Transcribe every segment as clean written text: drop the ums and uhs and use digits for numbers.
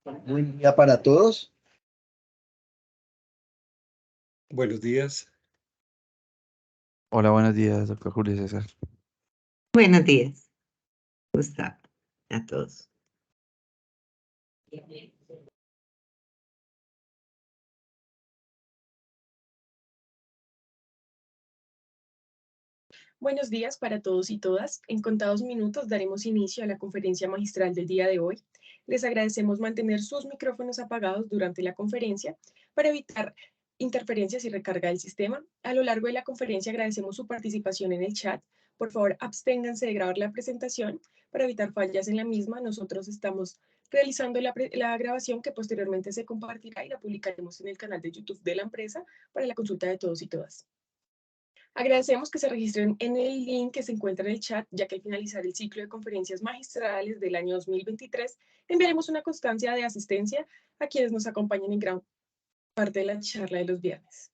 Buen día para todos. Buenos días. Hola, buenos días, doctor Julio César. Buenos días, Gustavo, a todos. Buenos días para todos y todas. En contados minutos daremos inicio a la conferencia magistral del día de hoy. Les agradecemos mantener sus micrófonos apagados durante la conferencia para evitar interferencias y recarga del sistema. A lo largo de la conferencia agradecemos su participación en el chat. Por favor, absténganse de grabar la presentación para evitar fallas en la misma. Nosotros estamos realizando la grabación que posteriormente se compartirá y la publicaremos en el canal de YouTube de la empresa para la consulta de todos y todas. Agradecemos que se registren en el link que se encuentra en el chat, ya que al finalizar el ciclo de conferencias magistrales del año 2023, enviaremos una constancia de asistencia a quienes nos acompañan en gran parte de la charla de los viernes.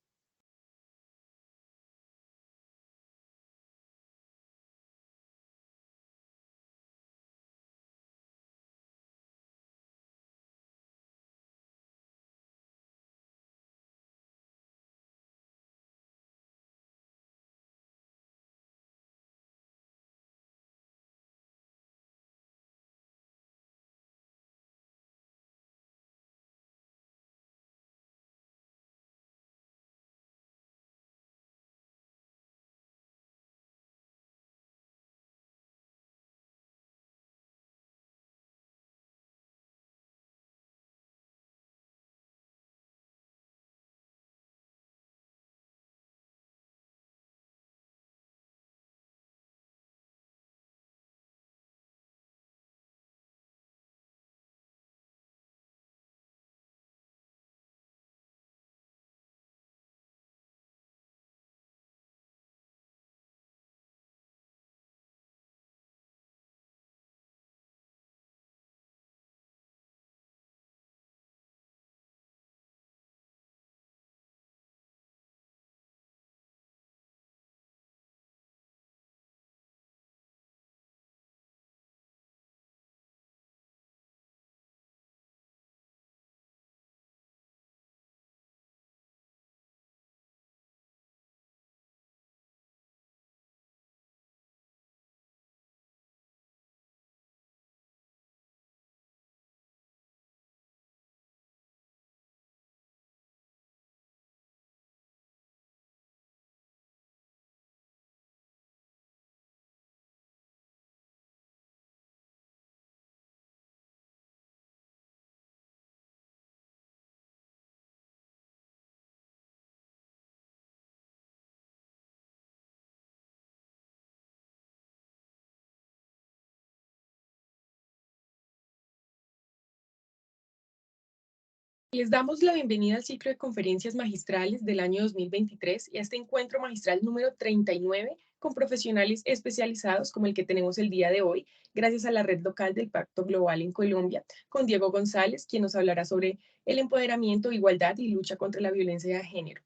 Les damos la bienvenida al ciclo de conferencias magistrales del año 2023 y a este encuentro magistral número 39 con profesionales especializados como el que tenemos el día de hoy, gracias a la red local del Pacto Global en Colombia, con Diego González, quien nos hablará sobre el empoderamiento, igualdad y lucha contra la violencia de género.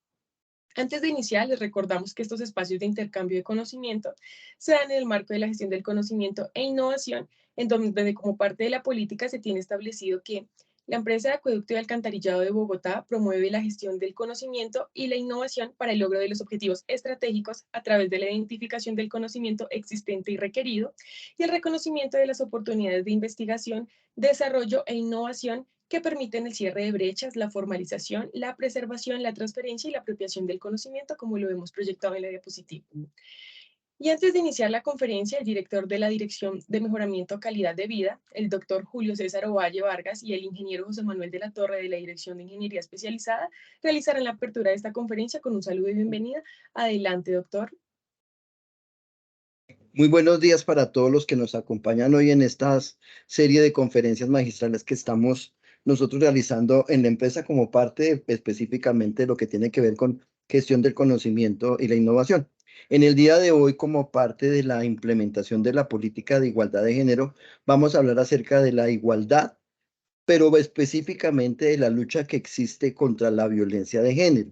Antes de iniciar, les recordamos que estos espacios de intercambio de conocimiento se dan en el marco de la gestión del conocimiento e innovación, en donde como parte de la política se tiene establecido que la empresa de acueducto y alcantarillado de Bogotá promueve la gestión del conocimiento y la innovación para el logro de los objetivos estratégicos a través de la identificación del conocimiento existente y requerido y el reconocimiento de las oportunidades de investigación, desarrollo e innovación que permiten el cierre de brechas, la formalización, la preservación, la transferencia y la apropiación del conocimiento, como lo hemos proyectado en la diapositiva. Y antes de iniciar la conferencia, el director de la Dirección de Mejoramiento Calidad de Vida, el doctor Julio César Ovalle Vargas y el ingeniero José Manuel de la Torre de la Dirección de Ingeniería Especializada realizarán la apertura de esta conferencia con un saludo y bienvenida. Adelante, doctor. Muy buenos días para todos los que nos acompañan hoy en esta serie de conferencias magistrales que estamos nosotros realizando en la empresa como parte específicamente de lo que tiene que ver con gestión del conocimiento y la innovación. En el día de hoy, como parte de la implementación de la política de igualdad de género, vamos a hablar acerca de la igualdad, pero específicamente de la lucha que existe contra la violencia de género,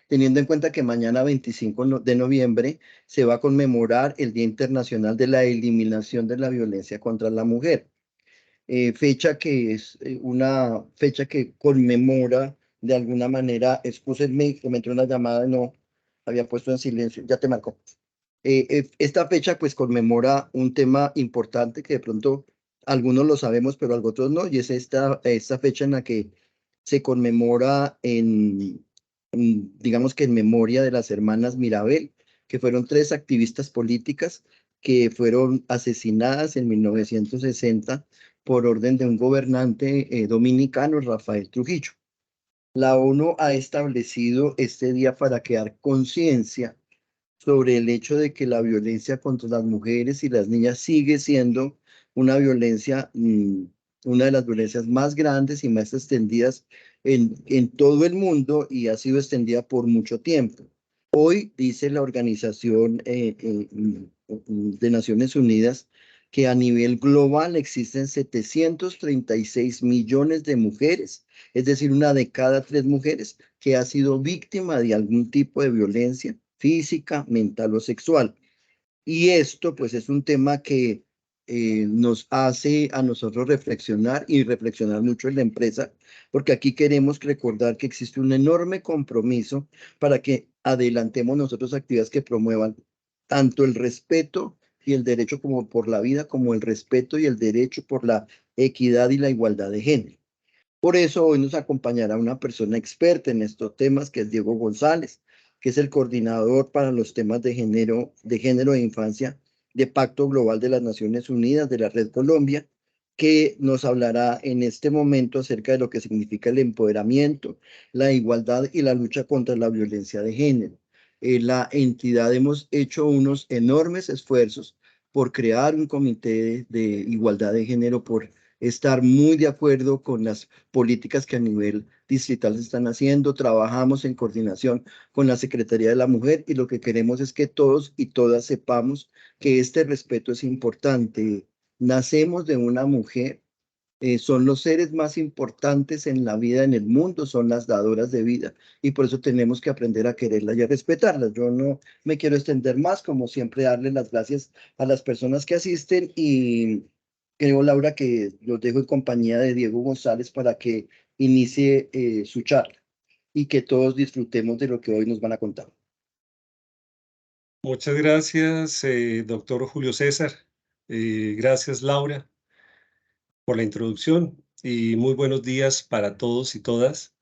teniendo en cuenta que mañana 25 de noviembre se va a conmemorar el Día Internacional de la Eliminación de la Violencia contra la Mujer. fecha que es una fecha que conmemora de alguna manera, excúsenme, que me entró una llamada y no había puesto en silencio, ya te marcó. Esta fecha pues conmemora un tema importante que de pronto algunos lo sabemos, pero otros no, y es esta fecha en la que se conmemora digamos que en memoria de las hermanas Mirabel, que fueron 3 activistas políticas que fueron asesinadas en 1960 por orden de un gobernante dominicano, Rafael Trujillo. La ONU ha establecido este día para crear conciencia sobre el hecho de que la violencia contra las mujeres y las niñas sigue siendo una violencia, una de las violencias más grandes y más extendidas en todo el mundo y ha sido extendida por mucho tiempo. Hoy dice la Organización de Naciones Unidas que a nivel global existen 736 millones de mujeres, es decir, una de cada 3 mujeres que ha sido víctima de algún tipo de violencia física, mental o sexual. Y esto pues es un tema que nos hace a nosotros reflexionar y reflexionar mucho en la empresa, porque aquí queremos recordar que existe un enorme compromiso para que adelantemos nosotros actividades que promuevan tanto el respeto y el derecho como por la vida, como el respeto y el derecho por la equidad y la igualdad de género. Por eso hoy nos acompañará una persona experta en estos temas, que es Diego González, que es el coordinador para los temas de género e infancia de Pacto Global de las Naciones Unidas de la Red Colombia, que nos hablará en este momento acerca de lo que significa el empoderamiento, la igualdad y la lucha contra la violencia de género. La entidad hemos hecho unos enormes esfuerzos por crear un comité de igualdad de género, por estar muy de acuerdo con las políticas que a nivel distrital se están haciendo. Trabajamos en coordinación con la Secretaría de la Mujer y lo que queremos es que todos y todas sepamos que este respeto es importante. Nacemos de una mujer, son los seres más importantes en la vida, en el mundo, son las dadoras de vida y por eso tenemos que aprender a quererlas y a respetarlas. Yo no me quiero extender más, como siempre, darle las gracias a las personas que asisten y creo, Laura, que los dejo en compañía de Diego González para que inicie su charla y que todos disfrutemos de lo que hoy nos van a contar. Muchas gracias, doctor Julio César. Gracias, Laura, por la introducción y muy buenos días para todos y todas.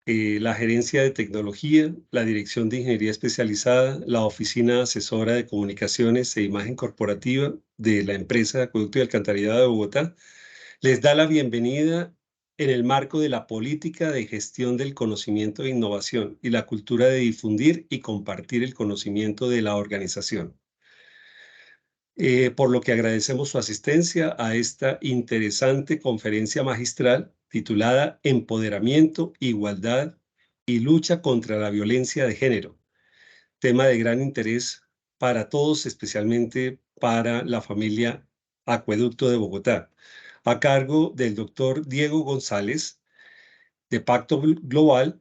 La Gerencia de Tecnología, la Dirección de Ingeniería Especializada, la Oficina Asesora de Comunicaciones e Imagen Corporativa de la empresa de Acueducto y Alcantarillado de Bogotá, les da la bienvenida en el marco de la política de gestión del conocimiento e innovación y la cultura de difundir y compartir el conocimiento de la organización. Por lo que agradecemos su asistencia a esta interesante conferencia magistral titulada Empoderamiento, Igualdad y Lucha contra la Violencia de Género, tema de gran interés para todos, especialmente para la familia Acueducto de Bogotá, a cargo del doctor Diego González, de Pacto Global,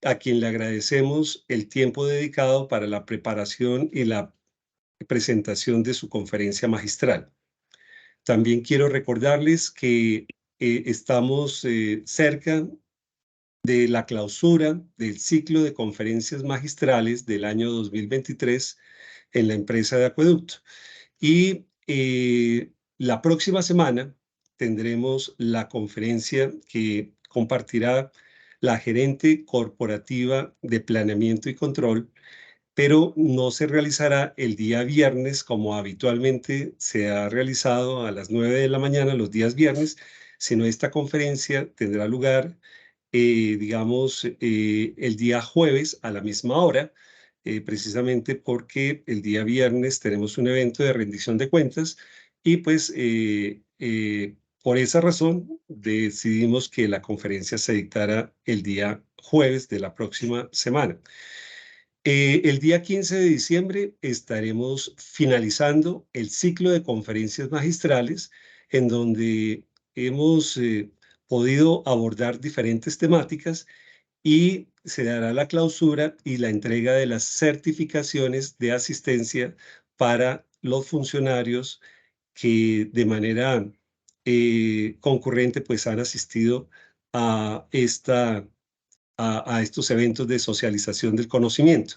a quien le agradecemos el tiempo dedicado para la preparación y la presentación de su conferencia magistral. También quiero recordarles que estamos cerca de la clausura del ciclo de conferencias magistrales del año 2023 en la empresa de Acueducto. Y la próxima semana tendremos la conferencia que compartirá la gerente corporativa de planeamiento y control, pero no se realizará el día viernes como habitualmente se ha realizado a las 9 de la mañana los días viernes, sino esta conferencia tendrá lugar, digamos, el día jueves a la misma hora, precisamente porque el día viernes tenemos un evento de rendición de cuentas y pues por esa razón decidimos que la conferencia se dictara el día jueves de la próxima semana. El día 15 de diciembre estaremos finalizando el ciclo de conferencias magistrales en donde hemos podido abordar diferentes temáticas y se dará la clausura y la entrega de las certificaciones de asistencia para los funcionarios que de manera concurrente pues han asistido a estos eventos de socialización del conocimiento.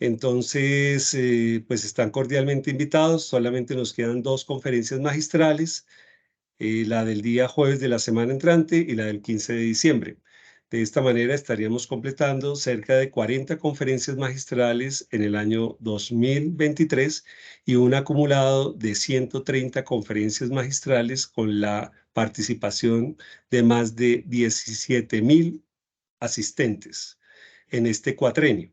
Entonces, pues están cordialmente invitados. Solamente nos quedan 2 conferencias magistrales, la del día jueves de la semana entrante y la del 15 de diciembre. De esta manera estaríamos completando cerca de 40 conferencias magistrales en el año 2023 y un acumulado de 130 conferencias magistrales con la participación de más de 17.000 asistentes en este cuatrenio.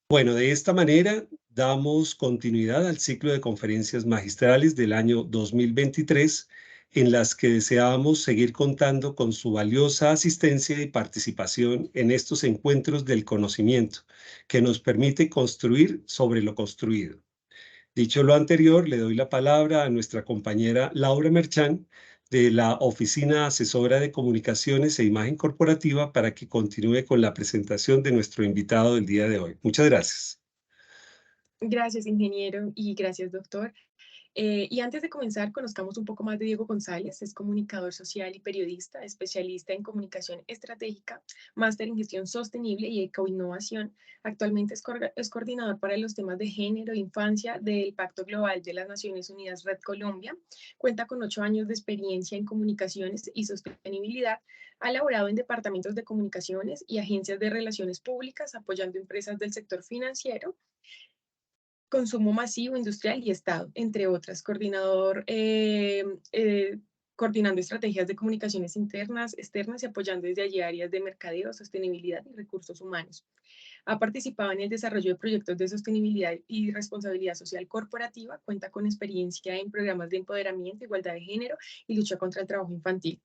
Bueno, de esta manera damos continuidad al ciclo de conferencias magistrales del año 2023, en las que deseábamos seguir contando con su valiosa asistencia y participación en estos encuentros del conocimiento, que nos permite construir sobre lo construido. Dicho lo anterior, le doy la palabra a nuestra compañera Laura Merchán, de la Oficina Asesora de Comunicaciones e Imagen Corporativa, para que continúe con la presentación de nuestro invitado del día de hoy. Muchas gracias. Gracias, ingeniero, y gracias, doctor. Y antes de comenzar, conozcamos un poco más de Diego González. Es comunicador social y periodista, especialista en comunicación estratégica, máster en gestión sostenible y ecoinnovación. Actualmente es coordinador para los temas de género e infancia del Pacto Global de las Naciones Unidas Red Colombia. Cuenta con 8 años de experiencia en comunicaciones y sostenibilidad. Ha laborado en departamentos de comunicaciones y agencias de relaciones públicas, apoyando empresas del sector financiero, consumo masivo, industrial y Estado, entre otras. Coordinando estrategias de comunicaciones internas, externas y apoyando desde allí áreas de mercadeo, sostenibilidad y recursos humanos. Ha participado en el desarrollo de proyectos de sostenibilidad y responsabilidad social corporativa, cuenta con experiencia en programas de empoderamiento, igualdad de género y lucha contra el trabajo infantil.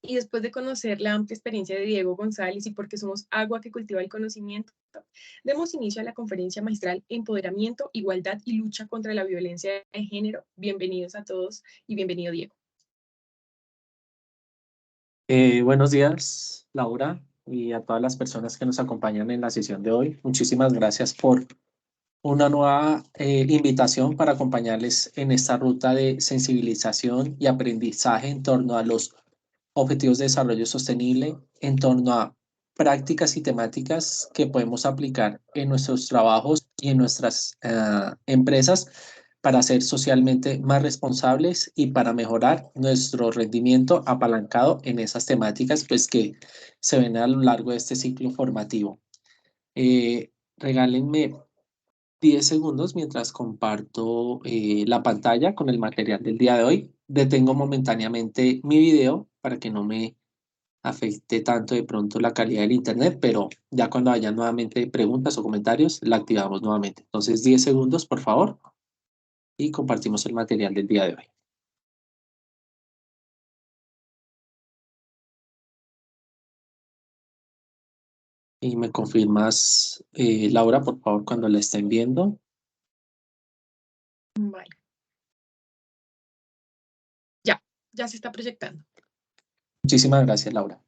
Y después de conocer la amplia experiencia de Diego González y porque somos agua que cultiva el conocimiento, demos inicio a la conferencia magistral Empoderamiento, Igualdad y Lucha contra la Violencia de Género. Bienvenidos a todos y bienvenido, Diego. Buenos días, Laura, y a todas las personas que nos acompañan en la sesión de hoy. Muchísimas gracias por una nueva invitación para acompañarles en esta ruta de sensibilización y aprendizaje en torno a los objetivos de desarrollo sostenible, en torno a prácticas y temáticas que podemos aplicar en nuestros trabajos y en nuestras empresas para ser socialmente más responsables y para mejorar nuestro rendimiento apalancado en esas temáticas pues, que se ven a lo largo de este ciclo formativo. Regálenme 10 segundos mientras comparto la pantalla con el material del día de hoy. Detengo momentáneamente mi video para que no me afecte tanto de pronto la calidad del internet, pero ya cuando haya nuevamente preguntas o comentarios, la activamos nuevamente. Entonces, 10 segundos, por favor, y compartimos el material del día de hoy. Y me confirmas, Laura, por favor, cuando la estén viendo. Vale. Ya se está proyectando. Muchísimas gracias, Laura.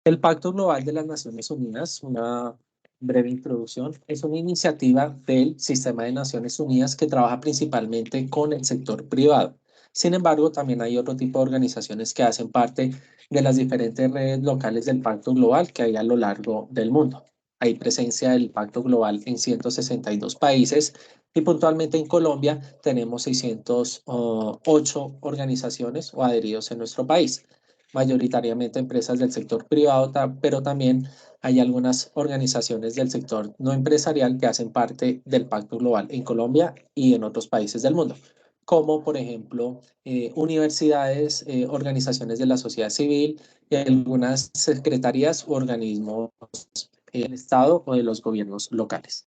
El Pacto Global de las Naciones Unidas, una breve introducción, es una iniciativa del Sistema de Naciones Unidas que trabaja principalmente con el sector privado. Sin embargo, también hay otro tipo de organizaciones que hacen parte de las diferentes redes locales del Pacto Global que hay a lo largo del mundo. Hay presencia del Pacto Global en 162 países y puntualmente en Colombia tenemos 608 organizaciones o adheridos en nuestro país, mayoritariamente empresas del sector privado, pero también hay algunas organizaciones del sector no empresarial que hacen parte del Pacto Global en Colombia y en otros países del mundo, como por ejemplo universidades, organizaciones de la sociedad civil y algunas secretarías u organismos del Estado o de los gobiernos locales.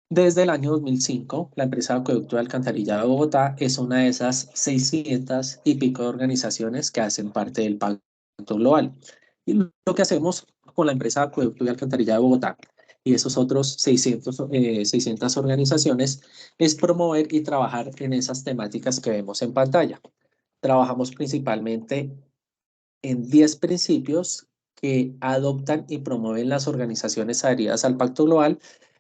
Desde el año 2005, la empresa Acueducto de Alcantarillado de Bogotá es una de esas 600 y pico de organizaciones que hacen parte del Pacto Global. Y lo que hacemos con la empresa Acueducto de Alcantarillado de Bogotá y esos otros 600 organizaciones es promover y trabajar en esas temáticas que vemos en pantalla. Trabajamos principalmente en 10 principios que adoptan y promueven las organizaciones adheridas al Pacto Global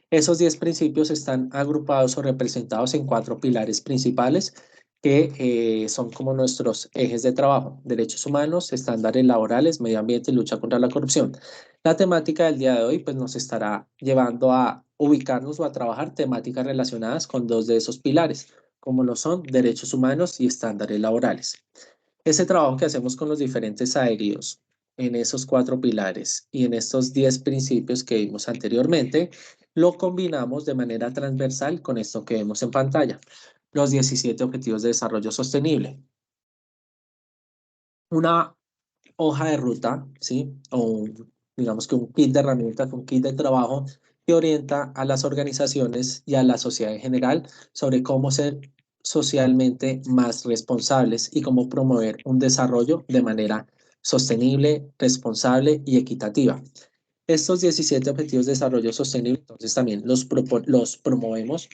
Esos 10 principios están agrupados o representados en 4 pilares principales que son como nuestros ejes de trabajo: derechos humanos, estándares laborales, medio ambiente y lucha contra la corrupción. La temática del día de hoy pues nos estará llevando a ubicarnos o a trabajar temáticas relacionadas con 2 de esos pilares, como lo son derechos humanos y estándares laborales. Ese trabajo que hacemos con los diferentes aéreos en esos 4 pilares y en estos 10 principios que vimos anteriormente, lo combinamos de manera transversal con esto que vemos en pantalla, los 17 Objetivos de Desarrollo Sostenible. Una hoja de ruta, ¿sí? Digamos que un kit de herramientas, un kit de trabajo que orienta a las organizaciones y a la sociedad en general sobre cómo ser socialmente más responsables y cómo promover un desarrollo de manera sostenible, responsable y equitativa. Estos 17 Objetivos de Desarrollo Sostenible, entonces también los promovemos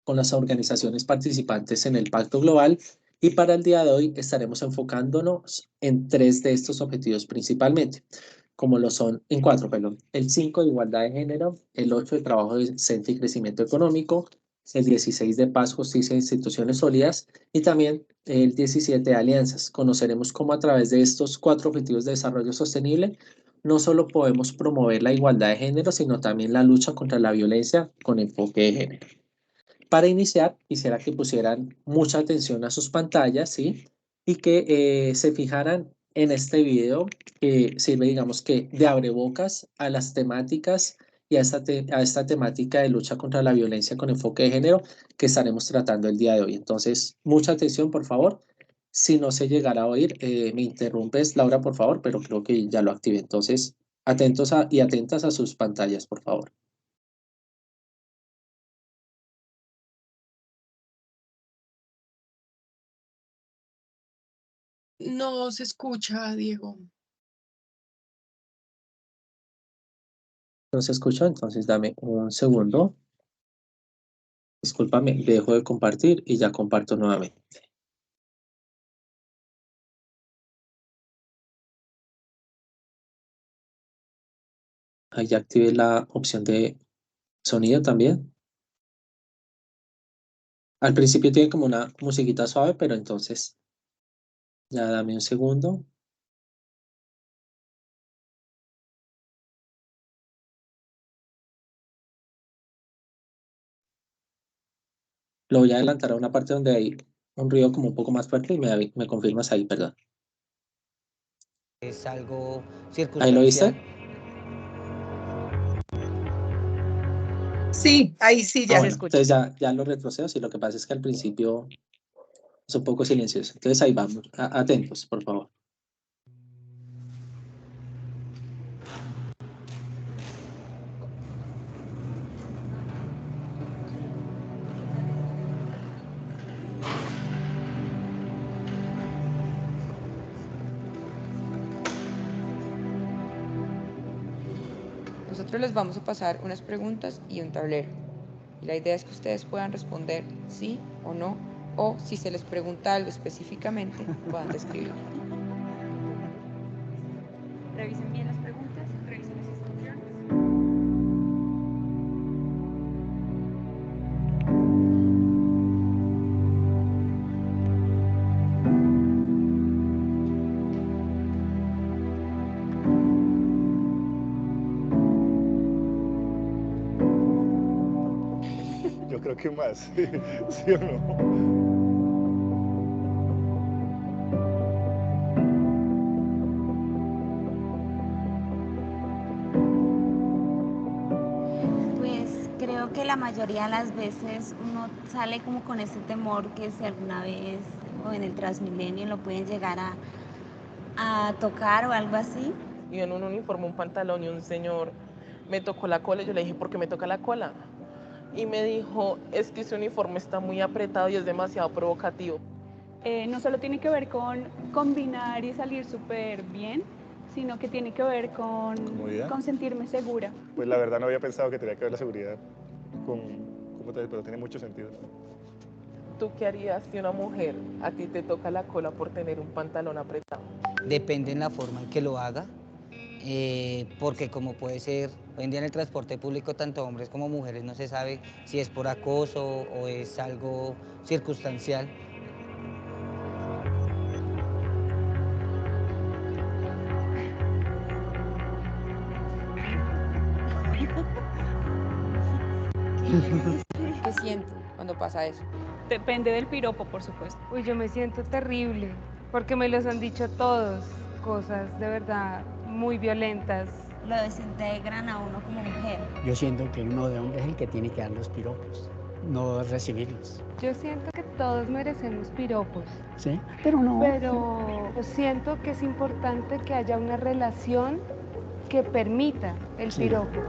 con las organizaciones participantes en el Pacto Global, y para el día de hoy estaremos enfocándonos en 3 de estos objetivos principalmente, como lo son, en 4, perdón: el 5 de igualdad de género, el 8 de trabajo decente y crecimiento económico, el 16 de paz, justicia e instituciones sólidas, y también el 17 de alianzas. Conoceremos cómo a través de estos 4 objetivos de desarrollo sostenible no solo podemos promover la igualdad de género, sino también la lucha contra la violencia con enfoque de género. Para iniciar, quisiera que pusieran mucha atención a sus pantallas, ¿sí? Y que se fijaran en este video que sirve, digamos que, de abrebocas a las temáticas y a esta temática de lucha contra la violencia con enfoque de género que estaremos tratando el día de hoy. Entonces, mucha atención, por favor. Si no se llegara a oír, me interrumpes, Laura, por favor, pero creo que ya lo activé. Entonces, atentos y atentas a sus pantallas, por favor. No se escucha, Diego. No se escucha, entonces dame un segundo. Discúlpame, dejo de compartir y ya comparto nuevamente. Ahí ya activé la opción de sonido también. Al principio tiene como una musiquita suave, pero entonces ya dame un segundo. Lo voy a adelantar a una parte donde hay un ruido como un poco más fuerte y me confirmas ahí, perdón. Es algo ¿Ahí lo circunstancial. viste? Sí, ahí sí ya se Bueno, escucha. entonces ya lo retrocedo. Sí, lo que pasa es que al principio es un poco silencioso. Entonces ahí vamos. Atentos, por favor. Nosotros les vamos a pasar unas preguntas y un tablero. Y la idea es que ustedes puedan responder sí o no, o si se les pregunta algo específicamente, puedan describirlo. Revisen bien las preguntas, revisen las instrucciones. Yo creo que más, ¿sí o no? Pues creo que la mayoría de las veces uno sale como con ese temor que si alguna vez o en el Transmilenio lo pueden llegar a tocar o algo así. Y en un uniforme, un pantalón, y un señor me tocó la cola y yo le dije, ¿por qué me toca la cola? Y me dijo, es que ese uniforme está muy apretado y es demasiado provocativo. No solo tiene que ver con combinar y salir súper bien, sino que tiene que ver con sentirme segura. Pues la verdad no había pensado que tenía que ver la seguridad pero tiene mucho sentido. ¿Tú qué harías si una mujer a ti te toca la cola por tener un pantalón apretado? Depende en la forma en que lo haga. porque como puede ser, hoy en día en el transporte público, tanto hombres como mujeres, no se sabe si es por acoso o es algo circunstancial. ¿Qué siente cuando pasa eso? Depende del piropo, por supuesto. Uy, yo me siento terrible, porque me los han dicho todos, cosas de verdad muy violentas. Lo desintegran a uno como mujer. Yo siento que uno de hombre es el que tiene que dar los piropos, no recibirlos. Yo siento que todos merecemos piropos. ¿Sí? Pero no. Pero siento que es importante que haya una relación que permita el piropo.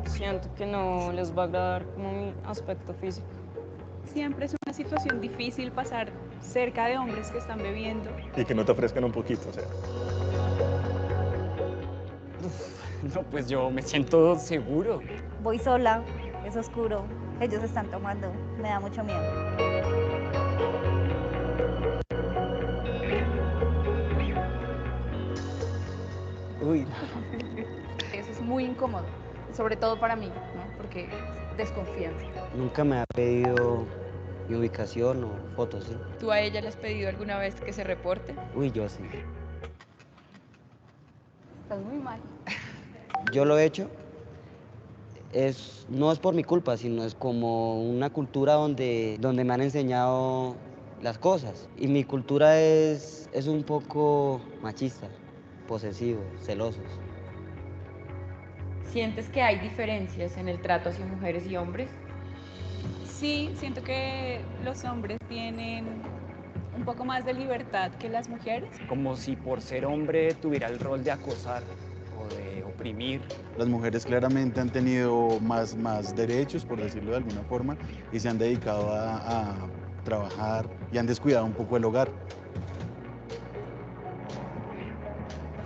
Siento que no les va a agradar como mi aspecto físico. Siempre es una situación difícil pasar cerca de hombres que están bebiendo. Y que no te ofrezcan un poquito, o sea. No, pues yo me siento seguro. Voy sola, es oscuro, ellos están tomando, me da mucho miedo. Uy. Eso es muy incómodo, sobre todo para mí, ¿no? Porque desconfianza. Nunca me ha pedido mi ubicación o fotos, ¿sí? ¿Tú a ella le has pedido alguna vez que se reporte? Uy, yo sí. Estás muy mal. Yo lo he hecho. No es por mi culpa, sino es como una cultura donde me han enseñado las cosas. Y mi cultura es un poco machista, posesivo, celosos. ¿Sientes que hay diferencias en el trato hacia mujeres y hombres? Sí, siento que los hombres tienen un poco más de libertad que las mujeres. Como si por ser hombre tuviera el rol de acosar o de oprimir. Las mujeres claramente han tenido más derechos, por decirlo de alguna forma, y se han dedicado a trabajar y han descuidado un poco el hogar.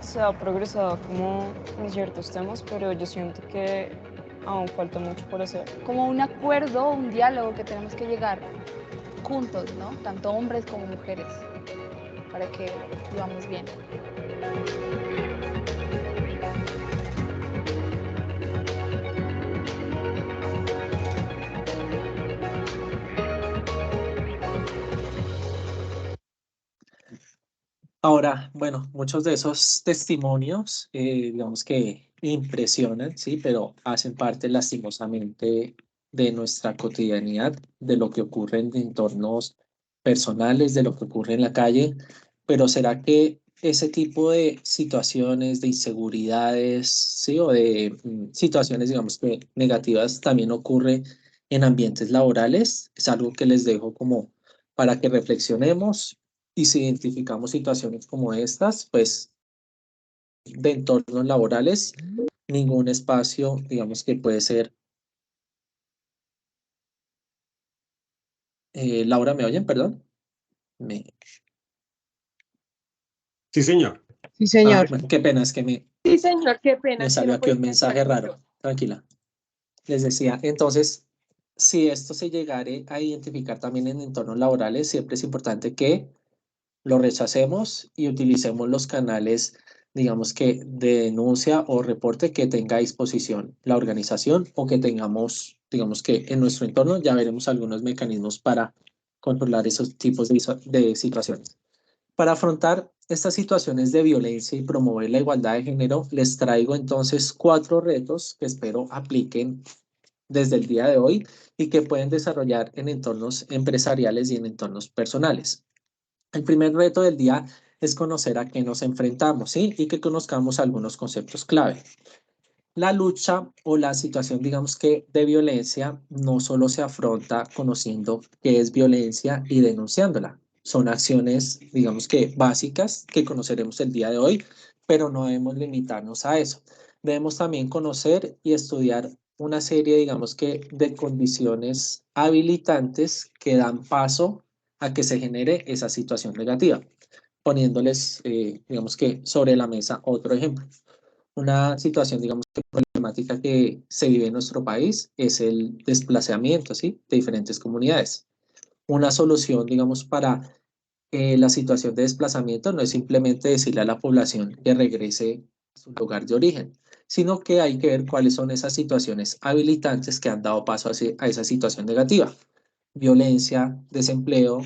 Se ha progresado como en ciertos temas, pero yo siento que aún falta mucho por hacer. Como un acuerdo, un diálogo que tenemos que llegar juntos, ¿no? Tanto hombres como mujeres, para que vivamos bien. Ahora, bueno, muchos de esos testimonios, digamos que impresionan, sí, pero hacen parte lastimosamente de nuestra cotidianidad, de lo que ocurre en entornos personales, de lo que ocurre en la calle, pero ¿será que ese tipo de situaciones, de inseguridades, sí, o de situaciones, digamos que negativas, también ocurre en ambientes laborales? Es algo que les dejo como para que reflexionemos. Y si identificamos situaciones como estas, pues de entornos laborales, ningún espacio, digamos que puede ser. Laura, ¿me oyen? Perdón. Sí, señor. Sí, señor. Bueno, qué pena, es que Sí, señor, qué pena. me salió aquí un mensaje raro. Tranquila. Les decía, entonces, si esto se llegare a identificar también en entornos laborales, siempre es importante que lo rechacemos y utilicemos los canales, digamos que de denuncia o reporte que tenga a disposición la organización o que tengamos, digamos que en nuestro entorno ya veremos algunos mecanismos para controlar esos tipos de situaciones. Para afrontar estas situaciones de violencia y promover la igualdad de género, les traigo entonces 4 retos que espero apliquen desde el día de hoy y que pueden desarrollar en entornos empresariales y en entornos personales. El primer reto del día es conocer a qué nos enfrentamos, ¿sí? Y que conozcamos algunos conceptos clave. La lucha o la situación, digamos que de violencia, no solo se afronta conociendo qué es violencia y denunciándola. Son acciones, digamos que básicas que conoceremos el día de hoy, pero no debemos limitarnos a eso. Debemos también conocer y estudiar una serie, digamos que, de condiciones habilitantes que dan paso a que se genere esa situación negativa. poniéndoles, digamos que sobre la mesa otro ejemplo. Una situación, digamos que problemática que se vive en nuestro país es el desplazamiento, ¿sí?, de diferentes comunidades. Una solución, digamos, para la situación de desplazamiento no es simplemente decirle a la población que regrese a su lugar de origen, sino que hay que ver cuáles son esas situaciones habilitantes que han dado paso a esa situación negativa. Violencia, desempleo,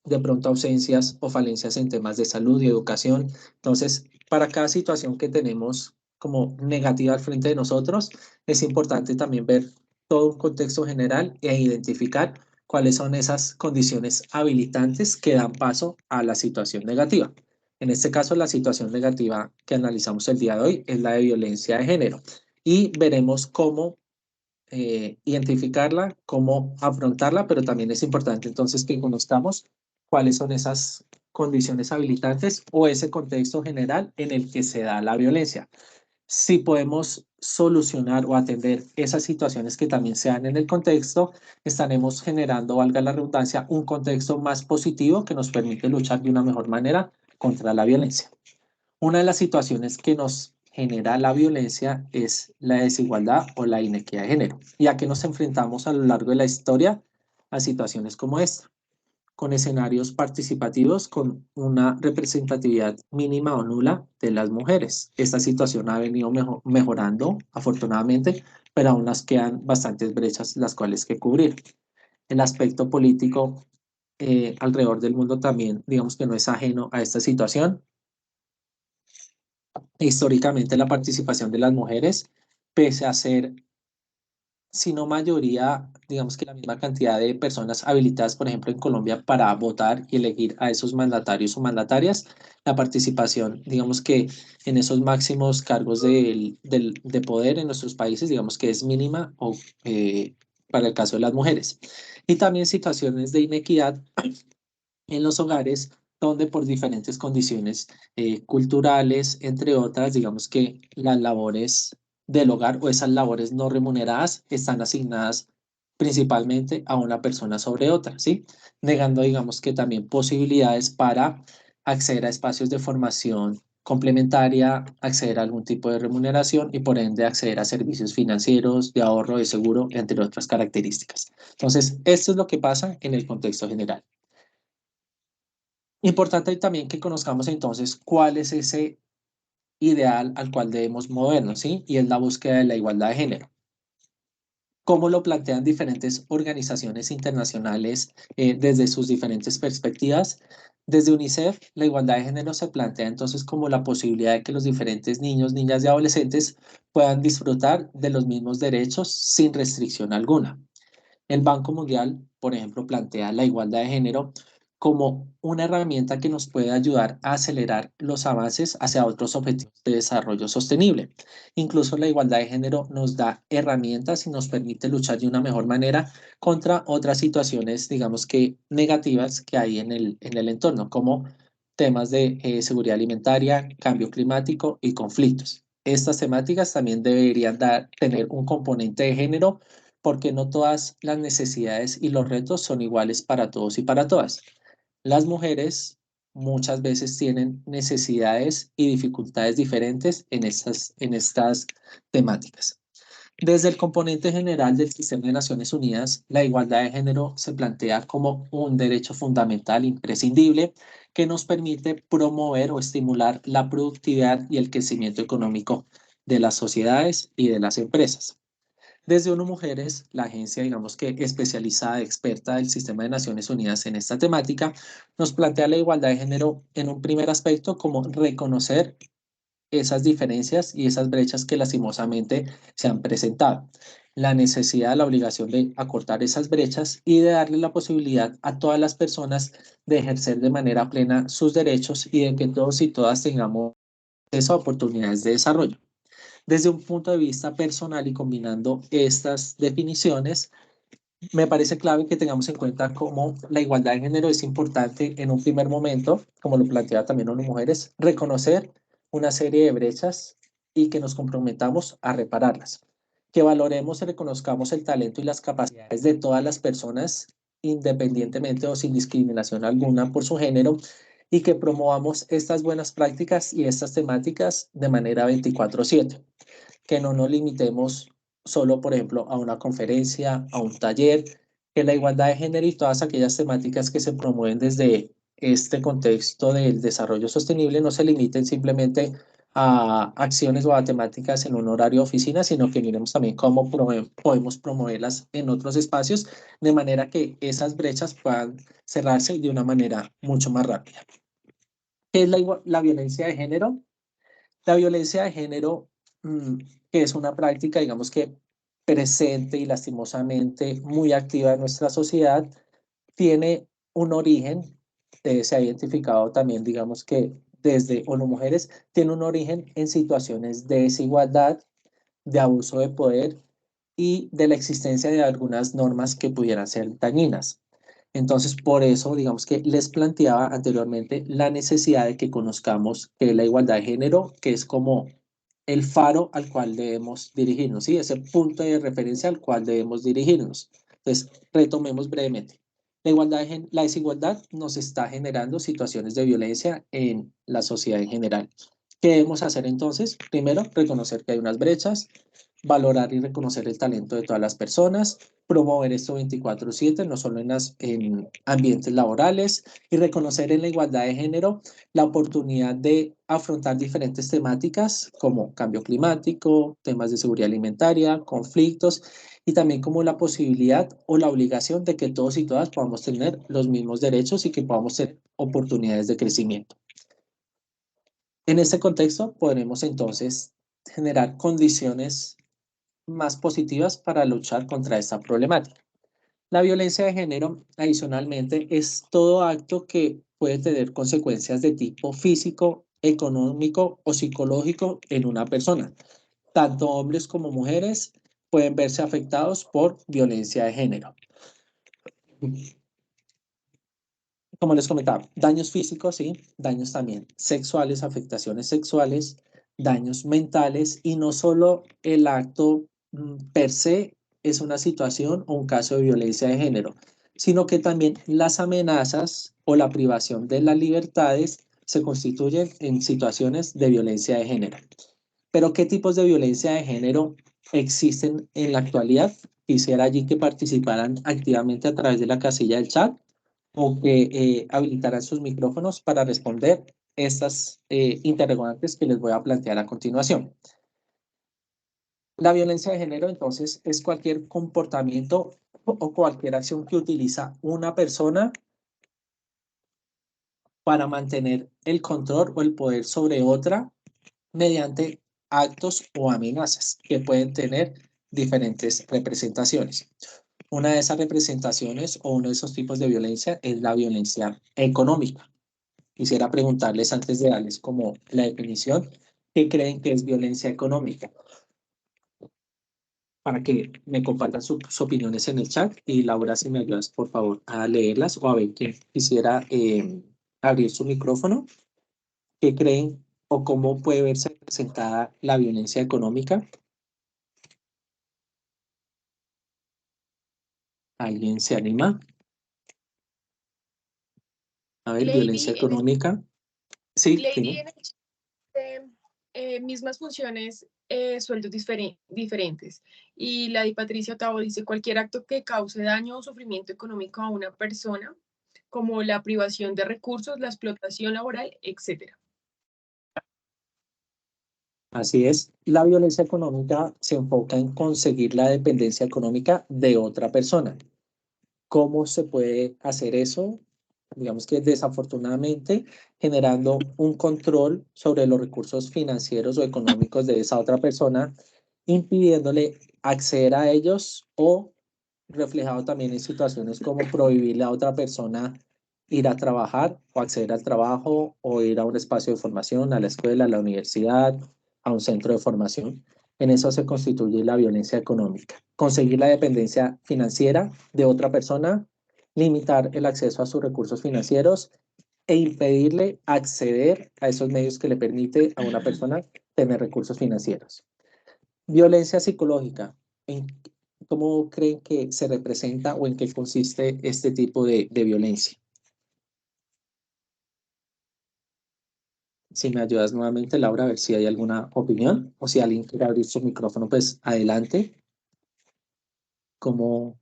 de pronto ausencias o falencias en temas de salud y educación. Entonces, para cada situación que tenemos como negativa al frente de nosotros, es importante también ver todo un contexto general e identificar cuáles son esas condiciones habilitantes que dan paso a la situación negativa. En este caso, la situación negativa que analizamos el día de hoy es la de violencia de género y veremos cómo identificarla, cómo afrontarla, pero también es importante entonces que conozcamos cuáles son esas condiciones habilitantes o ese contexto general en el que se da la violencia. Si podemos solucionar o atender esas situaciones que también se dan en el contexto, estaremos generando, valga la redundancia, un contexto más positivo que nos permite luchar de una mejor manera contra la violencia. Una de las situaciones que nos genera la violencia es la desigualdad o la inequidad de género, ya que nos enfrentamos a lo largo de la historia a situaciones como esta, con escenarios participativos con una representatividad mínima o nula de las mujeres. Esta situación ha venido mejorando, afortunadamente, pero aún nos quedan bastantes brechas las cuales que cubrir. El aspecto político alrededor del mundo también, digamos que no es ajeno a esta situación. Históricamente la participación de las mujeres, pese a ser, si no mayoría, digamos que la misma cantidad de personas habilitadas, por ejemplo, en Colombia para votar y elegir a esos mandatarios o mandatarias, la participación, digamos que en esos máximos cargos de poder en nuestros países, digamos que es mínima o, para el caso de las mujeres. Y también situaciones de inequidad en los hogares donde por diferentes condiciones culturales, entre otras, digamos que las labores del hogar o esas labores no remuneradas están asignadas principalmente a una persona sobre otra, ¿sí? Negando, digamos que también posibilidades para acceder a espacios de formación complementaria, acceder a algún tipo de remuneración y por ende acceder a servicios financieros, de ahorro, de seguro, entre otras características. Entonces, esto es lo que pasa en el contexto general. Importante también que conozcamos entonces cuál es ese ideal al cual debemos movernos, ¿sí? Y es la búsqueda de la igualdad de género. ¿Cómo lo plantean diferentes organizaciones internacionales desde sus diferentes perspectivas? Desde UNICEF, la igualdad de género se plantea entonces como la posibilidad de que los diferentes niños, niñas y adolescentes puedan disfrutar de los mismos derechos sin restricción alguna. El Banco Mundial, por ejemplo, plantea la igualdad de género como una herramienta que nos puede ayudar a acelerar los avances hacia otros objetivos de desarrollo sostenible. Incluso la igualdad de género nos da herramientas y nos permite luchar de una mejor manera contra otras situaciones, digamos que negativas que hay en el entorno, como temas de seguridad alimentaria, cambio climático y conflictos. Estas temáticas también deberían tener un componente de género porque no todas las necesidades y los retos son iguales para todos y para todas. Las mujeres muchas veces tienen necesidades y dificultades diferentes en estas temáticas. Desde el componente general del Sistema de Naciones Unidas, la igualdad de género se plantea como un derecho fundamental imprescindible que nos permite promover o estimular la productividad y el crecimiento económico de las sociedades y de las empresas. Desde ONU Mujeres, la agencia, digamos que especializada, experta del Sistema de Naciones Unidas en esta temática, nos plantea la igualdad de género en un primer aspecto como reconocer esas diferencias y esas brechas que lastimosamente se han presentado. La necesidad, la obligación de acortar esas brechas y de darle la posibilidad a todas las personas de ejercer de manera plena sus derechos y de que todos y todas tengamos acceso a oportunidades de desarrollo. Desde un punto de vista personal y combinando estas definiciones, me parece clave que tengamos en cuenta cómo la igualdad de género es importante en un primer momento, como lo plantea también ONU Mujeres, reconocer una serie de brechas y que nos comprometamos a repararlas. Que valoremos y reconozcamos el talento y las capacidades de todas las personas, independientemente o sin discriminación alguna por su género, y que promovamos estas buenas prácticas y estas temáticas de manera 24/7, que no nos limitemos solo, por ejemplo, a una conferencia, a un taller, que la igualdad de género y todas aquellas temáticas que se promueven desde este contexto del desarrollo sostenible no se limiten simplemente a acciones o a temáticas en un horario de oficina, sino que miremos también cómo podemos promoverlas en otros espacios, de manera que esas brechas puedan cerrarse de una manera mucho más rápida. ¿Qué es la violencia de género? La violencia de género, que es una práctica, digamos que presente y lastimosamente muy activa en nuestra sociedad, tiene un origen, se ha identificado también, digamos que desde ONU Mujeres, tiene un origen en situaciones de desigualdad, de abuso de poder y de la existencia de algunas normas que pudieran ser dañinas. Entonces, por eso, digamos que les planteaba anteriormente la necesidad de que conozcamos que la igualdad de género, que es como el faro al cual debemos dirigirnos, ¿sí? Ese punto de referencia al cual debemos dirigirnos. Entonces, retomemos brevemente. La desigualdad nos está generando situaciones de violencia en la sociedad en general. ¿Qué debemos hacer entonces? Primero, reconocer que hay unas brechas, valorar y reconocer el talento de todas las personas, promover esto 24/7, no solo en ambientes laborales, y reconocer en la igualdad de género la oportunidad de afrontar diferentes temáticas como cambio climático, temas de seguridad alimentaria, conflictos, y también como la posibilidad o la obligación de que todos y todas podamos tener los mismos derechos y que podamos tener oportunidades de crecimiento. En este contexto, podremos entonces generar condiciones más positivas para luchar contra esta problemática. La violencia de género, adicionalmente, es todo acto que puede tener consecuencias de tipo físico, económico o psicológico en una persona. Tanto hombres como mujeres pueden verse afectados por violencia de género. Como les comentaba, daños físicos, sí, daños también sexuales, afectaciones sexuales, daños mentales, y no solo el acto per se es una situación o un caso de violencia de género, sino que también las amenazas o la privación de las libertades se constituyen en situaciones de violencia de género. Pero ¿qué tipos de violencia de género existen en la actualidad? Quisiera allí que participaran activamente a través de la casilla del chat o que habilitaran sus micrófonos para responder estas interrogantes que les voy a plantear a continuación. La violencia de género, entonces, es cualquier comportamiento o cualquier acción que utiliza una persona para mantener el control o el poder sobre otra mediante actos o amenazas que pueden tener diferentes representaciones. Una de esas representaciones o uno de esos tipos de violencia es la violencia económica. Quisiera preguntarles antes de darles como la definición, ¿qué creen que es violencia económica? Para que me compartan sus opiniones en el chat, y Laura, si me ayudas por favor a leerlas, o a ver quién quisiera abrir su micrófono. ¿Qué creen o cómo puede verse representada la violencia económica? ¿Alguien se anima? A ver, violencia económica. Sí, Lady, mismas funciones, sueldos diferentes. Y la de Patricia Otavo dice, cualquier acto que cause daño o sufrimiento económico a una persona, como la privación de recursos, la explotación laboral, etc. Así es, la violencia económica se enfoca en conseguir la dependencia económica de otra persona. ¿Cómo se puede hacer eso? Digamos que desafortunadamente generando un control sobre los recursos financieros o económicos de esa otra persona, impidiéndole acceder a ellos, o reflejado también en situaciones como prohibirle a otra persona ir a trabajar o acceder al trabajo o ir a un espacio de formación, a la escuela, a la universidad, a un centro de formación. En eso se constituye la violencia económica. Conseguir la dependencia financiera de otra persona, limitar el acceso a sus recursos financieros e impedirle acceder a esos medios que le permite a una persona tener recursos financieros. Violencia psicológica. ¿Cómo creen que se representa o en qué consiste este tipo de violencia? Si me ayudas nuevamente, Laura, a ver si hay alguna opinión o si alguien quiere abrir su micrófono, pues adelante. ¿Cómo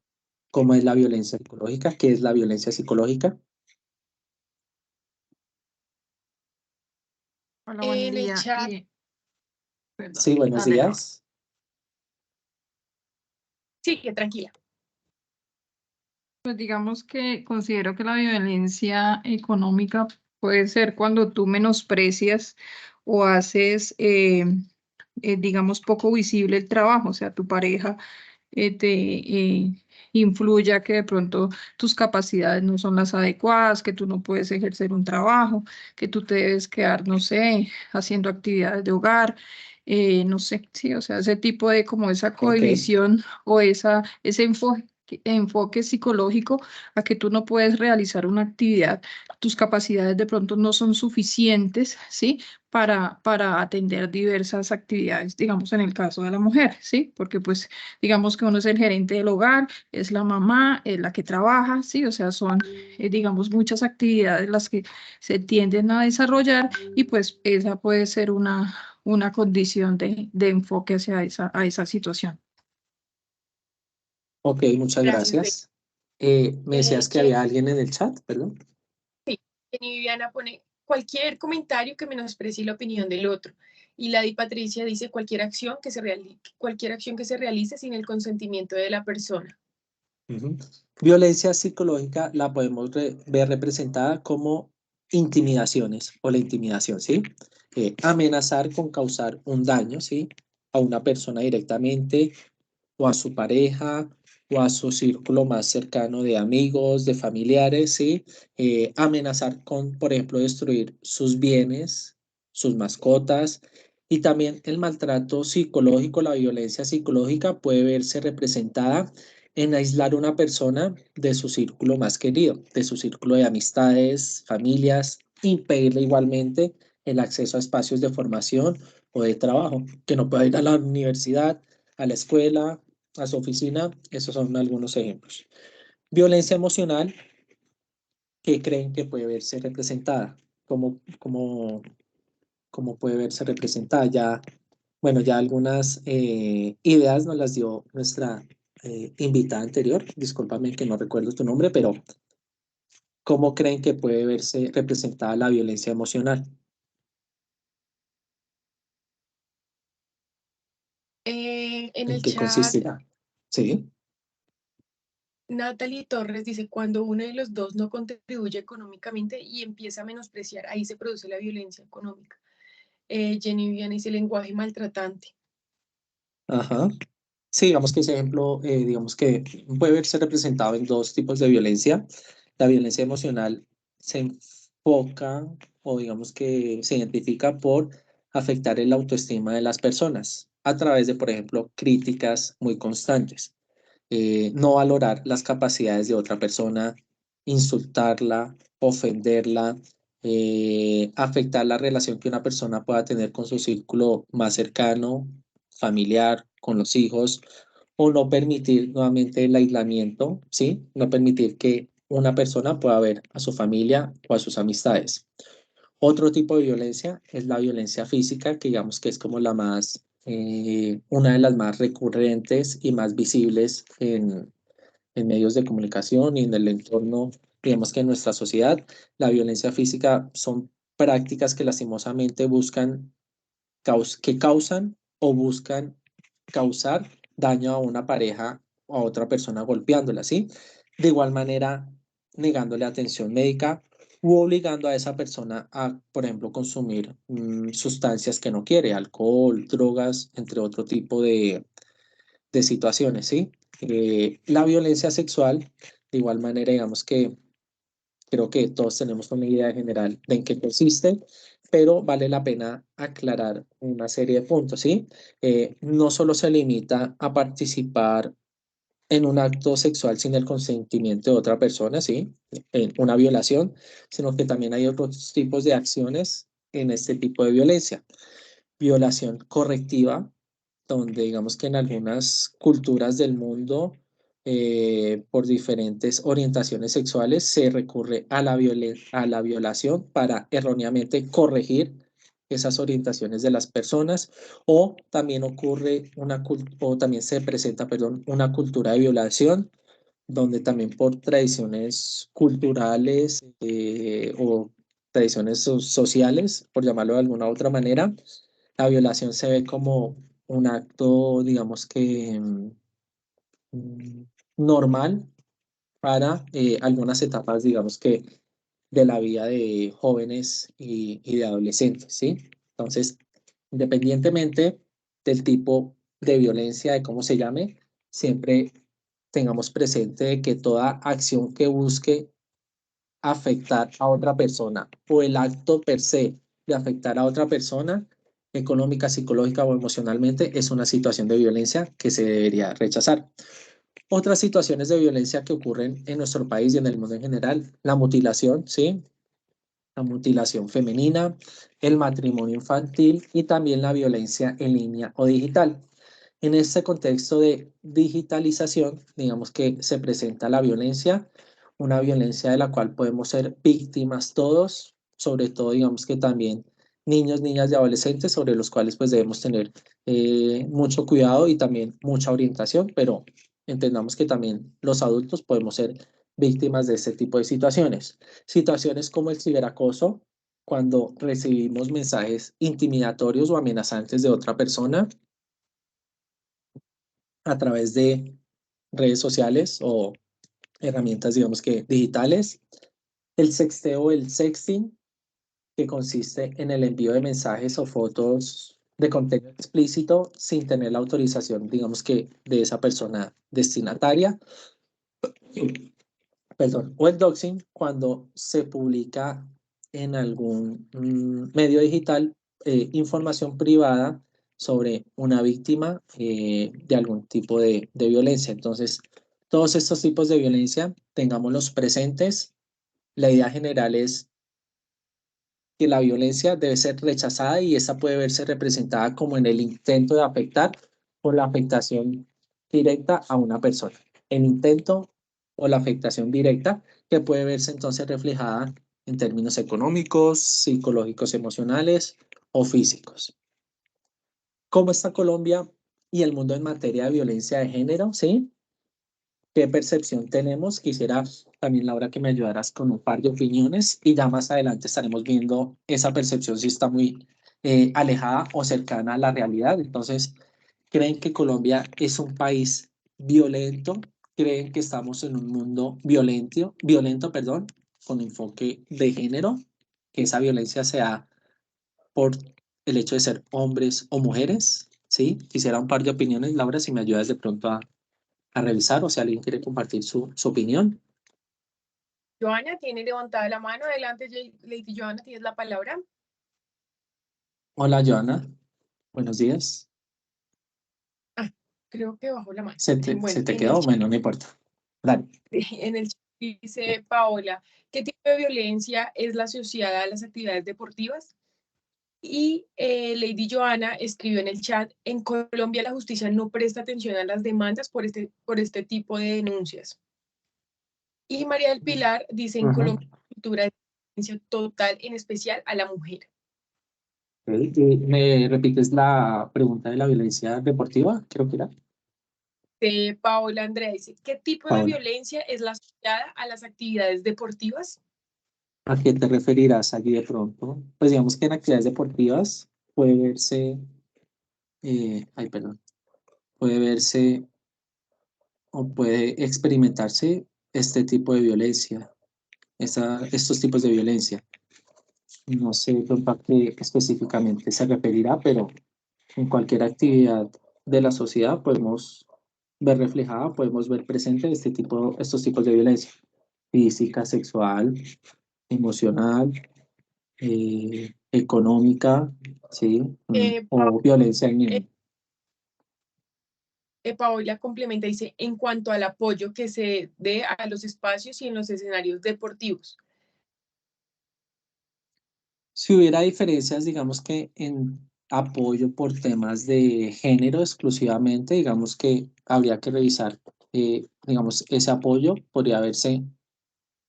es la violencia psicológica? ¿Qué es la violencia psicológica? Hola, buen En el día. chat, Perdón. Sí, buenos Dale, Laura. días. sí, que tranquila. Pues digamos que considero que la violencia económica puede ser cuando tú menosprecias o haces, digamos, poco visible el trabajo, o sea, tu pareja te influye a que de pronto tus capacidades no son las adecuadas, que tú no puedes ejercer un trabajo, que tú te debes quedar, no sé, haciendo actividades de hogar, no sé, sí, o sea, ese tipo de como esa cohibición o ese enfoque psicológico a que tú no puedes realizar una actividad, tus capacidades de pronto no son suficientes, ¿sí? Para atender diversas actividades, digamos en el caso de la mujer, ¿sí? Porque pues digamos que uno es el gerente del hogar, es la mamá, es la que trabaja, ¿sí? O sea, son, digamos, muchas actividades las que se tienden a desarrollar y pues esa puede ser una condición de enfoque hacia a esa situación. Ok, muchas Gracias, gracias. Me decías que Jenny, había alguien en el chat, perdón. Jenny Viviana pone cualquier comentario que menosprecie la opinión del otro. Y la Di Patricia dice cualquier acción que se realice sin el consentimiento de la persona. Ujú. Violencia psicológica la podemos ver representada como intimidaciones o la intimidación, ¿sí? Amenazar con causar un daño, ¿sí? A una persona directamente o a su pareja o a su círculo más cercano de amigos, de familiares, ¿sí? Amenazar con, por ejemplo, destruir sus bienes, sus mascotas. Y también el maltrato psicológico, la violencia psicológica puede verse representada en aislar a una persona de su círculo más querido, de su círculo de amistades, familias, impedirle igualmente el acceso a espacios de formación o de trabajo, que no pueda ir a la universidad, a la escuela, a su oficina. Esos son algunos ejemplos. Violencia emocional, ¿qué creen que puede verse representada? ¿Cómo puede verse representada? Ya, bueno, ya algunas ideas nos las dio nuestra invitada anterior. Discúlpame que no recuerdo tu nombre, pero ¿cómo creen que puede verse representada la violencia emocional? En ¿En el qué chat, consistirá? Sí. Natalie Torres dice, cuando uno de los dos no contribuye económicamente y empieza a menospreciar, ahí se produce la violencia económica. Jenny Viviana dice lenguaje maltratante. Ajá. Sí, digamos que ese ejemplo, digamos que puede verse representado en dos tipos de violencia. La violencia emocional se enfoca o digamos que se identifica por afectar el autoestima de las personas a través de, por ejemplo, críticas muy constantes. No valorar las capacidades de otra persona, insultarla, ofenderla, afectar la relación que una persona pueda tener con su círculo más cercano, familiar, con los hijos, o no permitir nuevamente el aislamiento, ¿sí? No permitir que una persona pueda ver a su familia o a sus amistades. Otro tipo de violencia es la violencia física, que digamos que es como una de las más recurrentes y más visibles en medios de comunicación y en el entorno, digamos que en nuestra sociedad. La violencia física son prácticas que lastimosamente que causan o buscan causar daño a una pareja o a otra persona golpeándola, ¿sí? De igual manera, negándole atención médica u obligando a esa persona a, por ejemplo, consumir sustancias que no quiere, alcohol, drogas, entre otro tipo de situaciones, ¿sí? La violencia sexual, de igual manera, digamos que creo que todos tenemos una idea general de en qué consiste, pero vale la pena aclarar una serie de puntos, ¿sí? No solo se limita a participar en un acto sexual sin el consentimiento de otra persona, ¿sí? En una violación, sino que también hay otros tipos de acciones en este tipo de violencia. Violación correctiva, donde digamos que en algunas culturas del mundo, por diferentes orientaciones sexuales, se recurre a la violación para erróneamente corregir esas orientaciones de las personas, o también ocurre o también se presenta, perdón, una cultura de violación, donde también por tradiciones culturales o tradiciones sociales, por llamarlo de alguna otra manera, la violación se ve como un acto, digamos que normal para algunas etapas, digamos que de la vida de jóvenes y de adolescentes, ¿sí? Entonces, independientemente del tipo de violencia, de cómo se llame, siempre tengamos presente que toda acción que busque afectar a otra persona o el acto per se de afectar a otra persona económica, psicológica o emocionalmente es una situación de violencia que se debería rechazar. Otras situaciones de violencia que ocurren en nuestro país y en el mundo en general, la mutilación, ¿sí? La mutilación femenina, el matrimonio infantil y también la violencia en línea o digital. En este contexto de digitalización, digamos que se presenta la violencia, una violencia de la cual podemos ser víctimas todos, sobre todo digamos que también niños, niñas y adolescentes, sobre los cuales pues debemos tener mucho cuidado y también mucha orientación, pero entendamos que también los adultos podemos ser víctimas de este tipo de situaciones. Situaciones como el ciberacoso, cuando recibimos mensajes intimidatorios o amenazantes de otra persona a través de redes sociales o herramientas, digamos que digitales. El sexteo, el sexting, que consiste en el envío de mensajes o fotos de contenido explícito sin tener la autorización, digamos que de esa persona destinataria. Perdón, o el doxing, cuando se publica en algún medio digital información privada sobre una víctima de algún tipo de violencia. Entonces, todos estos tipos de violencia, tengámoslos presentes. La idea general es que la violencia debe ser rechazada y esa puede verse representada como en el intento de afectar por la afectación directa a una persona. El intento o la afectación directa que puede verse entonces reflejada en términos económicos, psicológicos, emocionales o físicos. ¿Cómo está Colombia y el mundo en materia de violencia de género? ¿Sí? ¿Qué percepción tenemos? Quisiera también, Laura, que me ayudaras con un par de opiniones y ya más adelante estaremos viendo esa percepción si está muy alejada o cercana a la realidad. Entonces, ¿creen que Colombia es un país violento? ¿Creen que estamos en un mundo violento, perdón, con enfoque de género? Que esa violencia sea por el hecho de ser hombres o mujeres. ¿Sí? Quisiera un par de opiniones, Laura, si me ayudas de pronto a revisar o si alguien quiere compartir su opinión. Joana tiene levantada la mano. Adelante, Lady Joana, tienes la palabra. Hola, Joana. Buenos días. Creo que bajó la mano. ¿Se te quedó? Bueno, no importa. Dale. En el chat dice Paola, ¿qué tipo de violencia es la asociada a las actividades deportivas? Y Lady Joana escribió en el chat, en Colombia la justicia no presta atención a las demandas por este tipo de denuncias. Y María del Pilar dice, en Colombia la cultura de violencia total, en especial a la mujer. ¿Me repites la pregunta de la violencia deportiva? Creo que era. Paola Andrea dice, ¿qué tipo de violencia es la asociada a las actividades deportivas? ¿A qué te referirás allí de pronto? Pues digamos que en actividades deportivas puede verse, puede verse o puede experimentarse este tipo de violencia, estos tipos de viencia. No sé a qué específicamente se referirá, pero en cualquier actividad de la sociedad podemos ver reflejada, podemos ver presente estos tipos de violencia física, sexual, emocional, económica, ¿sí? O violencia en niños. Paola complementa, dice, en cuanto al apoyo que se dé a los espacios y en los escenarios deportivos. Si hubiera diferencias, digamos que en apoyo por temas de género exclusivamente, digamos que habría que revisar, digamos, ese apoyo podría verse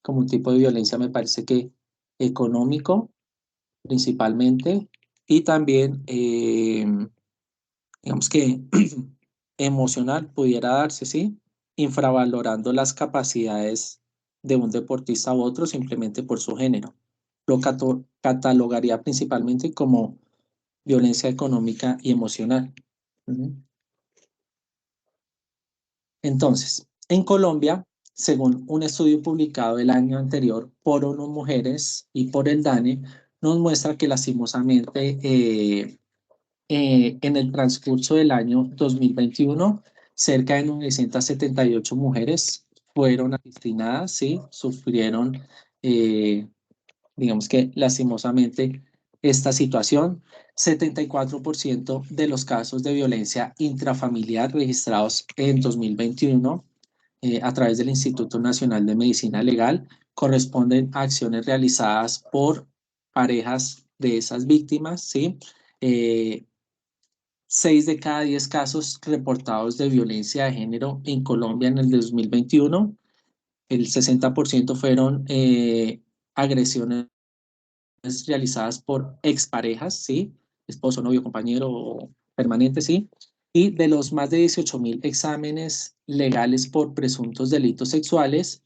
como un tipo de violencia, me parece que económico, principalmente, y también, digamos que emocional pudiera darse, ¿sí? Infravalorando las capacidades de un deportista u otro simplemente por su género. Lo catalogaría principalmente como violencia económica y emocional. Entonces, en Colombia, según un estudio publicado el año anterior por ONU Mujeres y por el DANE, nos muestra que lastimosamente en el transcurso del año 2021, cerca de 978 mujeres fueron asesinadas, ¿sí? Sufrieron, digamos que lastimosamente, esta situación. 74% de los casos de violencia intrafamiliar registrados en 2021 a través del Instituto Nacional de Medicina Legal corresponden a acciones realizadas por parejas de esas víctimas, ¿sí? 6 de cada 10 casos reportados de violencia de género en Colombia en el 2021, el 60% fueron agresiones realizadas por exparejas, ¿sí? Esposo, novio, compañero permanente, ¿sí? Y de los más de 18.000 exámenes legales por presuntos delitos sexuales,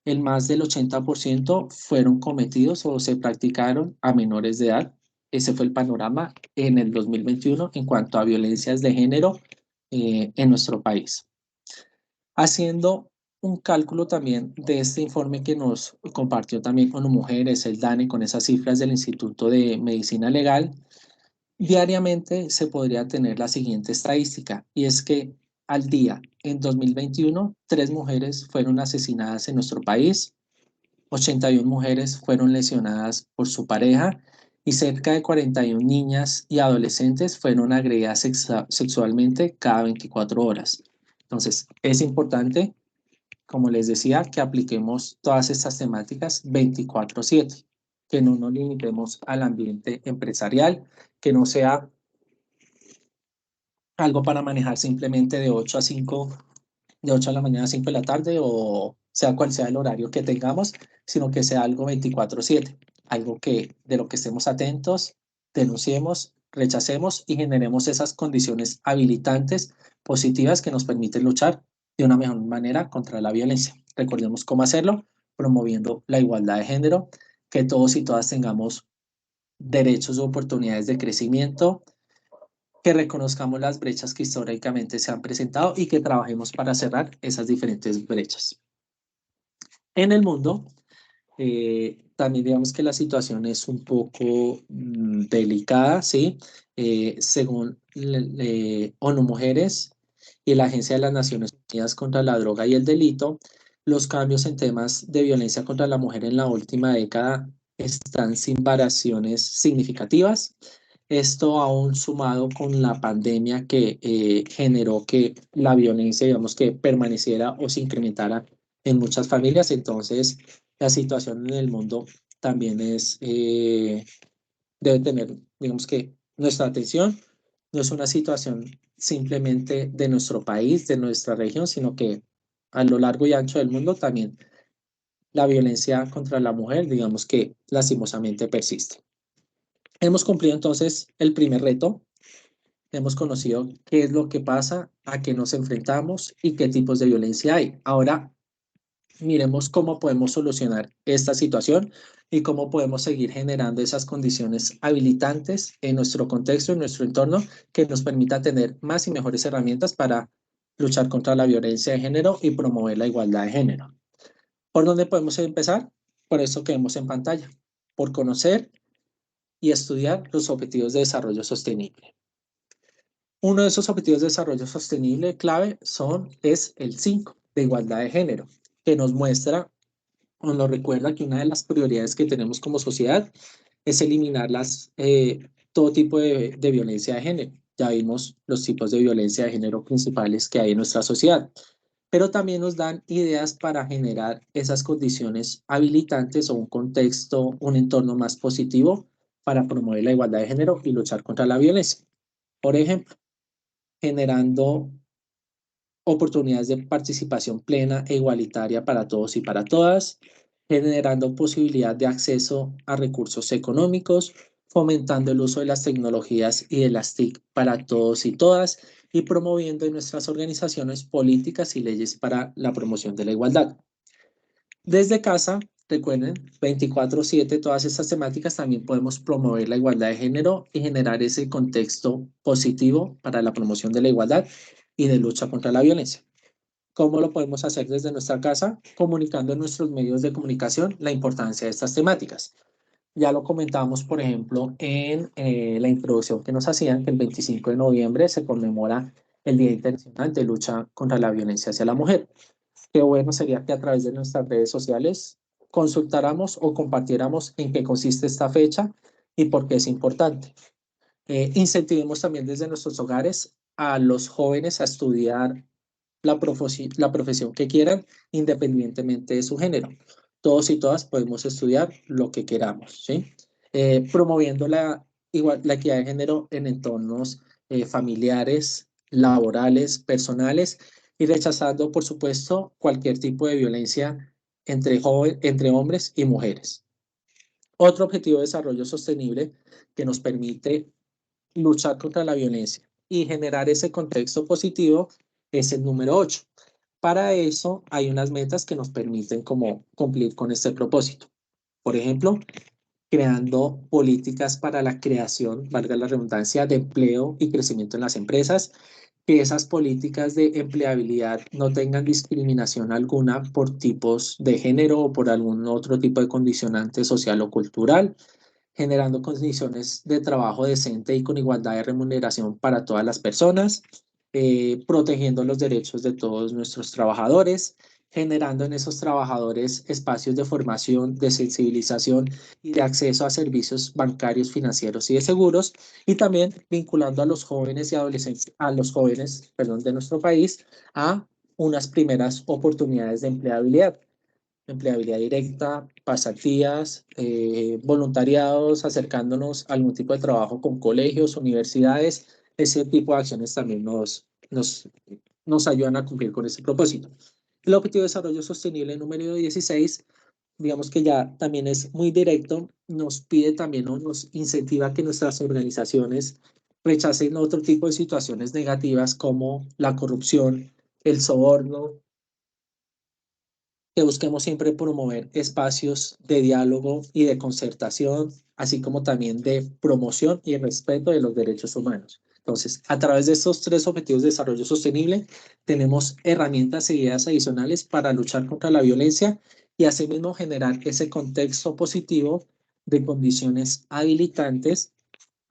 el más del 80% fueron cometidos o se practicaron a menores de edad. Ese fue el panorama en el 2021 en cuanto a violencias de género en nuestro país. Haciendo un cálculo también de este informe que nos compartió también con Mujeres, el DANE, con esas cifras del Instituto de Medicina Legal, diariamente se podría tener la siguiente estadística, y es que al día, en 2021, 3 mujeres fueron asesinadas en nuestro país, 81 mujeres fueron lesionadas por su pareja y cerca de 41 niñas y adolescentes fueron agredidas sexualmente cada 24 horas. Entonces, es importante, como les decía, que apliquemos todas estas temáticas 24/7, que no nos limitemos al ambiente empresarial, que no sea algo para manejar simplemente de 8 a 5, de 8 de la mañana a 5 de la tarde, o sea cual sea el horario que tengamos, sino que sea algo 24/7, algo que de lo que estemos atentos, denunciemos, rechacemos y generemos esas condiciones habilitantes positivas que nos permiten luchar de una mejor manera contra la violencia. Recordemos cómo hacerlo, promoviendo la igualdad de género, que todos y todas tengamos derechos y oportunidades de crecimiento, que reconozcamos las brechas que históricamente se han presentado y que trabajemos para cerrar esas diferentes brechas. En el mundo, también digamos que la situación es un poco delicada, ¿sí? Según ONU Mujeres y la Agencia de las Naciones Unidas contra la Droga y el Delito, los cambios en temas de violencia contra la mujer en la última década están sin variaciones significativas. Esto aún sumado con la pandemia que generó que la violencia, digamos, que permaneciera o se incrementara en muchas familias. Entonces, la situación en el mundo también debe tener, digamos que, nuestra atención. No es una situación simplemente de nuestro país, de nuestra región, sino que a lo largo y ancho del mundo también la violencia contra la mujer, digamos que lastimosamente persiste. Hemos cumplido entonces el primer reto. Hemos conocido qué es lo que pasa, a qué nos enfrentamos y qué tipos de violencia hay. Ahora miremos cómo podemos solucionar esta situación y cómo podemos seguir generando esas condiciones habilitantes en nuestro contexto, en nuestro entorno, que nos permita tener más y mejores herramientas para luchar contra la violencia de género y promover la igualdad de género. ¿Por dónde podemos empezar? Por eso que vemos en pantalla, por conocer y estudiar los objetivos de desarrollo sostenible. Uno de esos objetivos de desarrollo sostenible clave es el 5, de igualdad de género, que nos muestra o nos recuerda que una de las prioridades que tenemos como sociedad es eliminar todo tipo de violencia de género. Ya vimos los tipos de violencia de género principales que hay en nuestra sociedad, pero también nos dan ideas para generar esas condiciones habilitantes o un contexto, un entorno más positivo para promover la igualdad de género y luchar contra la violencia. Por ejemplo, generando oportunidades de participación plena e igualitaria para todos y para todas, generando posibilidad de acceso a recursos económicos, fomentando el uso de las tecnologías y de las TIC para todos y todas, y promoviendo en nuestras organizaciones políticas y leyes para la promoción de la igualdad. Desde casa, recuerden, 24/7, todas estas temáticas también podemos promover la igualdad de género y generar ese contexto positivo para la promoción de la igualdad y de lucha contra la violencia. ¿Cómo lo podemos hacer desde nuestra casa? Comunicando en nuestros medios de comunicación la importancia de estas temáticas. Ya lo comentábamos, por ejemplo, en la introducción que nos hacían, que el 25 de noviembre se conmemora el Día Internacional de Lucha contra la Violencia hacia la Mujer. Qué bueno sería que a través de nuestras redes sociales consultáramos o compartiéramos en qué consiste esta fecha y por qué es importante. Incentivemos también desde nuestros hogares a los jóvenes a estudiar la profesión que quieran, independientemente de su género. Todos y todas podemos estudiar lo que queramos, ¿sí? Promoviendo la equidad de género en entornos familiares, laborales, personales, y rechazando, por supuesto, cualquier tipo de violencia entre hombres y mujeres. Otro objetivo de desarrollo sostenible que nos permite luchar contra la violencia y generar ese contexto positivo es el número 8. Para eso hay unas metas que nos permiten como cumplir con este propósito. Por ejemplo, creando políticas para la creación, valga la redundancia, de empleo y crecimiento en las empresas, que esas políticas de empleabilidad no tengan discriminación alguna por tipos de género o por algún otro tipo de condicionante social o cultural, generando condiciones de trabajo decente y con igualdad de remuneración para todas las personas, protegiendo los derechos de todos nuestros trabajadores, generando en esos trabajadores espacios de formación, de sensibilización y de acceso a servicios bancarios, financieros y de seguros, y también vinculando a los jóvenes y adolescentes, de nuestro país a unas primeras oportunidades de empleabilidad directa, pasantías, voluntariados, acercándonos a algún tipo de trabajo con colegios, universidades. Ese tipo de acciones también nos ayudan a cumplir con ese propósito. El Objetivo de Desarrollo Sostenible número 16, digamos que ya también es muy directo, nos pide también o nos incentiva a que nuestras organizaciones rechacen otro tipo de situaciones negativas como la corrupción, el soborno, que busquemos siempre promover espacios de diálogo y de concertación, así como también de promoción y respeto de los derechos humanos. Entonces, a través de estos 3 objetivos de desarrollo sostenible, tenemos herramientas y ideas adicionales para luchar contra la violencia y asimismo generar ese contexto positivo de condiciones habilitantes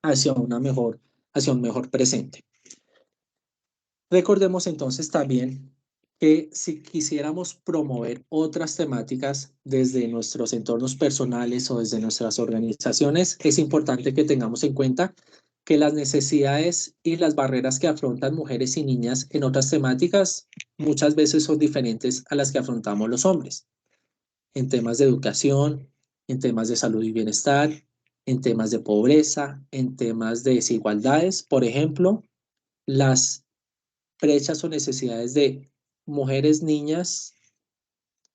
hacia un mejor presente. Recordemos entonces también que si quisiéramos promover otras temáticas desde nuestros entornos personales o desde nuestras organizaciones, es importante que tengamos en cuenta que las necesidades y las barreras que afrontan mujeres y niñas en otras temáticas muchas veces son diferentes a las que afrontamos los hombres. En temas de educación, en temas de salud y bienestar, en temas de pobreza, en temas de desigualdades, por ejemplo, las brechas o necesidades de mujeres, niñas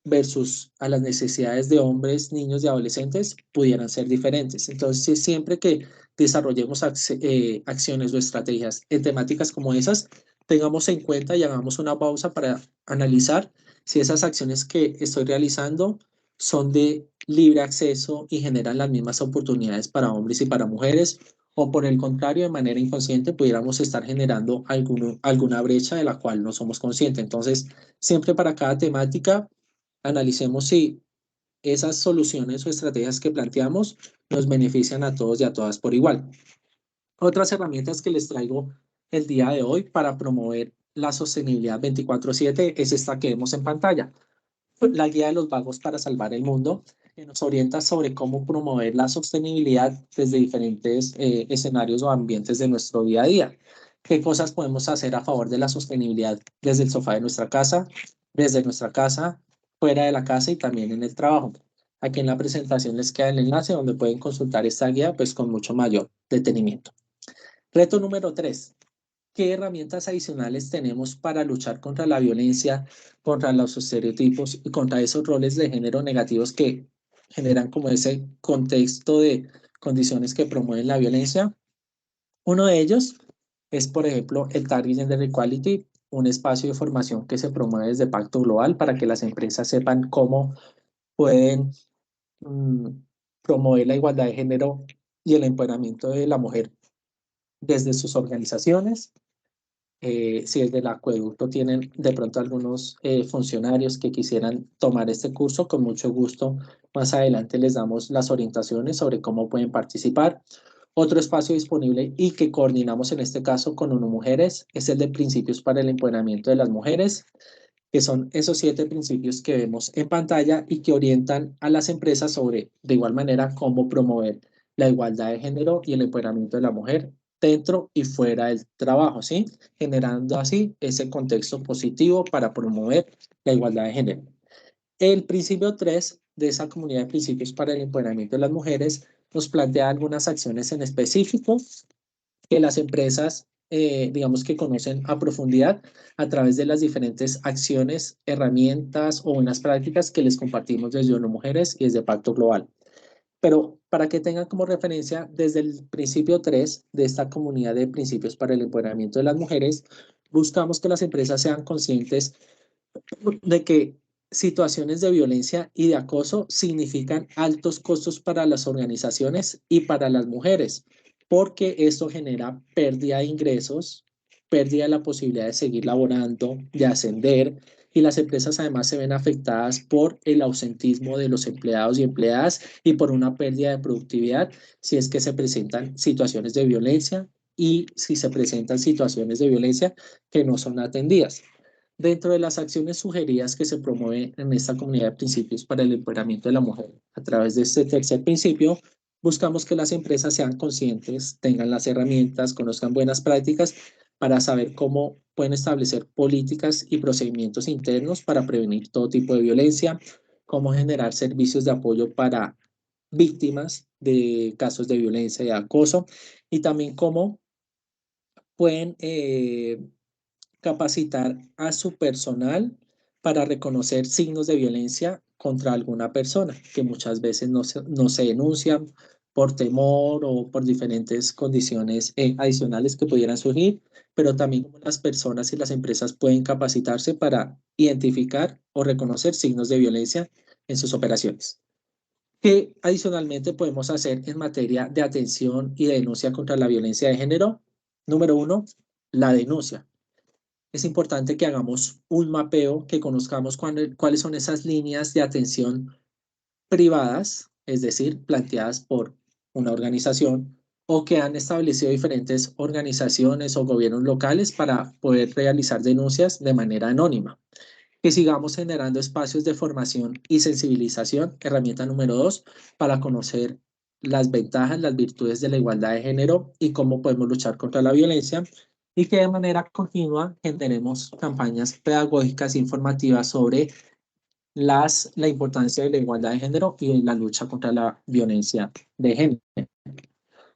versus a las necesidades de hombres, niños y adolescentes pudieran ser diferentes. Entonces, siempre que desarrollemos acciones o estrategias en temáticas como esas, tengamos en cuenta y hagamos una pausa para analizar si esas acciones que estoy realizando son de libre acceso y generan las mismas oportunidades para hombres y para mujeres, o por el contrario, de manera inconsciente, pudiéramos estar generando alguna brecha de la cual no somos conscientes. Entonces, siempre para cada temática, analicemos si esas soluciones o estrategias que planteamos nos benefician a todos y a todas por igual. Otras herramientas que les traigo el día de hoy para promover la sostenibilidad 24/7 es esta que vemos en pantalla. La guía de los vagos para salvar el mundo, que nos orienta sobre cómo promover la sostenibilidad desde diferentes escenarios o ambientes de nuestro día a día. ¿Qué cosas podemos hacer a favor de la sostenibilidad desde el sofá de nuestra casa, desde nuestra casa, fuera de la casa y también en el trabajo? Aquí en la presentación les queda el enlace donde pueden consultar esta guía pues con mucho mayor detenimiento. Reto número 3. ¿Qué herramientas adicionales tenemos para luchar contra la violencia, contra los estereotipos y contra esos roles de género negativos que generan como ese contexto de condiciones que promueven la violencia. Uno de ellos es, por ejemplo, el Target Gender Equality, un espacio de formación que se promueve desde Pacto Global para que las empresas sepan cómo pueden promover la igualdad de género y el empoderamiento de la mujer desde sus organizaciones. Si desde el acueducto tienen de pronto algunos funcionarios que quisieran tomar este curso, con mucho gusto más adelante les damos las orientaciones sobre cómo pueden participar. Otro espacio disponible y que coordinamos en este caso con ONU Mujeres es el de Principios para el Empoderamiento de las Mujeres, que son esos 7 principios que vemos en pantalla y que orientan a las empresas sobre, de igual manera, cómo promover la igualdad de género y el empoderamiento de la mujer dentro y fuera del trabajo, ¿sí? Generando así ese contexto positivo para promover la igualdad de género. El principio 3 de esa comunidad de principios para el empoderamiento de las mujeres nos plantea algunas acciones en específico que las empresas, digamos que conocen a profundidad a través de las diferentes acciones, herramientas o buenas prácticas que les compartimos desde ONU Mujeres y desde Pacto Global. Pero para que tengan como referencia, desde el principio 3 de esta comunidad de principios para el empoderamiento de las mujeres, buscamos que las empresas sean conscientes de que situaciones de violencia y de acoso significan altos costos para las organizaciones y para las mujeres, porque esto genera pérdida de ingresos, pérdida de la posibilidad de seguir laborando, de ascender, y las empresas además se ven afectadas por el ausentismo de los empleados y empleadas y por una pérdida de productividad si es que se presentan situaciones de violencia y si se presentan situaciones de violencia que no son atendidas. Dentro de las acciones sugeridas que se promueven en esta comunidad de principios para el empoderamiento de la mujer, a través de este tercer principio, buscamos que las empresas sean conscientes, tengan las herramientas, conozcan buenas prácticas para saber cómo pueden establecer políticas y procedimientos internos para prevenir todo tipo de violencia, cómo generar servicios de apoyo para víctimas de casos de violencia y de acoso, y también cómo pueden capacitar a su personal para reconocer signos de violencia contra alguna persona, que muchas veces no se denuncian por temor o por diferentes condiciones adicionales que pudieran surgir, pero también como las personas y las empresas pueden capacitarse para identificar o reconocer signos de violencia en sus operaciones. ¿Qué adicionalmente podemos hacer en materia de atención y de denuncia contra la violencia de género? Número 1, la denuncia. Es importante que hagamos un mapeo, que conozcamos cuáles son esas líneas de atención privadas, es decir, planteadas por una organización o que han establecido diferentes organizaciones o gobiernos locales para poder realizar denuncias de manera anónima. Que sigamos generando espacios de formación y sensibilización, herramienta número 2, para conocer las ventajas, las virtudes de la igualdad de género y cómo podemos luchar contra la violencia, y que de manera continua generemos campañas pedagógicas e informativas sobre la importancia de la igualdad de género y la lucha contra la violencia de género.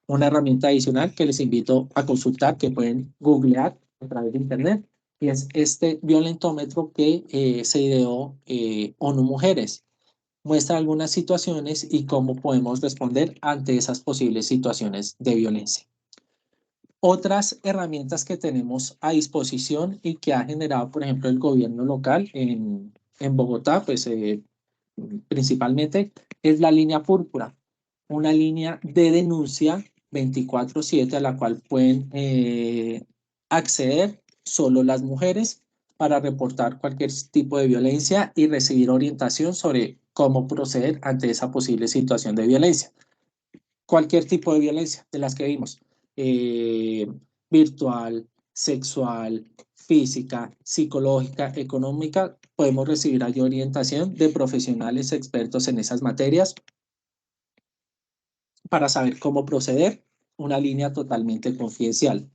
Una herramienta adicional que les invito a consultar, que pueden googlear a través de internet, y es este violentómetro que se ideó ONU Mujeres. Muestra algunas situaciones y cómo podemos responder ante esas posibles situaciones de violencia. Otras herramientas que tenemos a disposición y que ha generado, por ejemplo, el gobierno local en Bogotá, pues principalmente, es la línea púrpura, una línea de denuncia 24/7 a la cual pueden acceder solo las mujeres para reportar cualquier tipo de violencia y recibir orientación sobre cómo proceder ante esa posible situación de violencia. Cualquier tipo de violencia de las que vimos. Virtual, sexual, física, psicológica, económica, podemos recibir ahí orientación de profesionales expertos en esas materias para saber cómo proceder, una línea totalmente confidencial.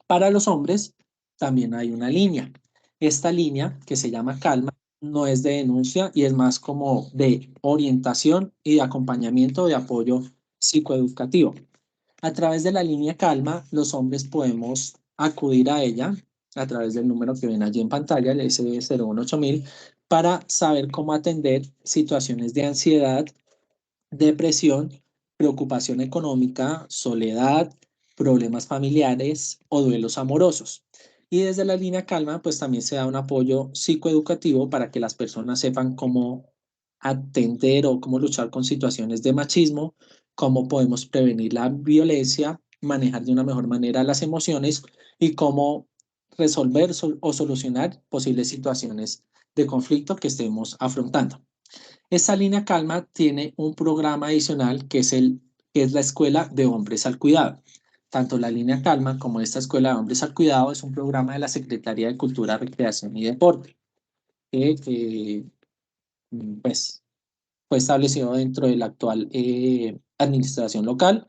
Para los hombres también hay una línea. Esta línea, que se llama Calma, no es de denuncia y es más como de orientación y de acompañamiento, de apoyo psicoeducativo. A través de la línea Calma, los hombres podemos acudir a ella a través del número que ven allí en pantalla, el SD018000, para saber cómo atender situaciones de ansiedad, depresión, preocupación económica, soledad, problemas familiares o duelos amorosos. Y desde la línea Calma, pues también se da un apoyo psicoeducativo para que las personas sepan cómo atender o cómo luchar con situaciones de machismo, cómo podemos prevenir la violencia, manejar de una mejor manera las emociones y cómo resolver o solucionar posibles situaciones de conflicto que estemos afrontando. Esta línea Calma tiene un programa adicional que es la Escuela de Hombres al Cuidado. Tanto la línea Calma como esta Escuela de Hombres al Cuidado es un programa de la Secretaría de Cultura, Recreación y Deporte, que pues, fue establecido dentro de la actual administración local.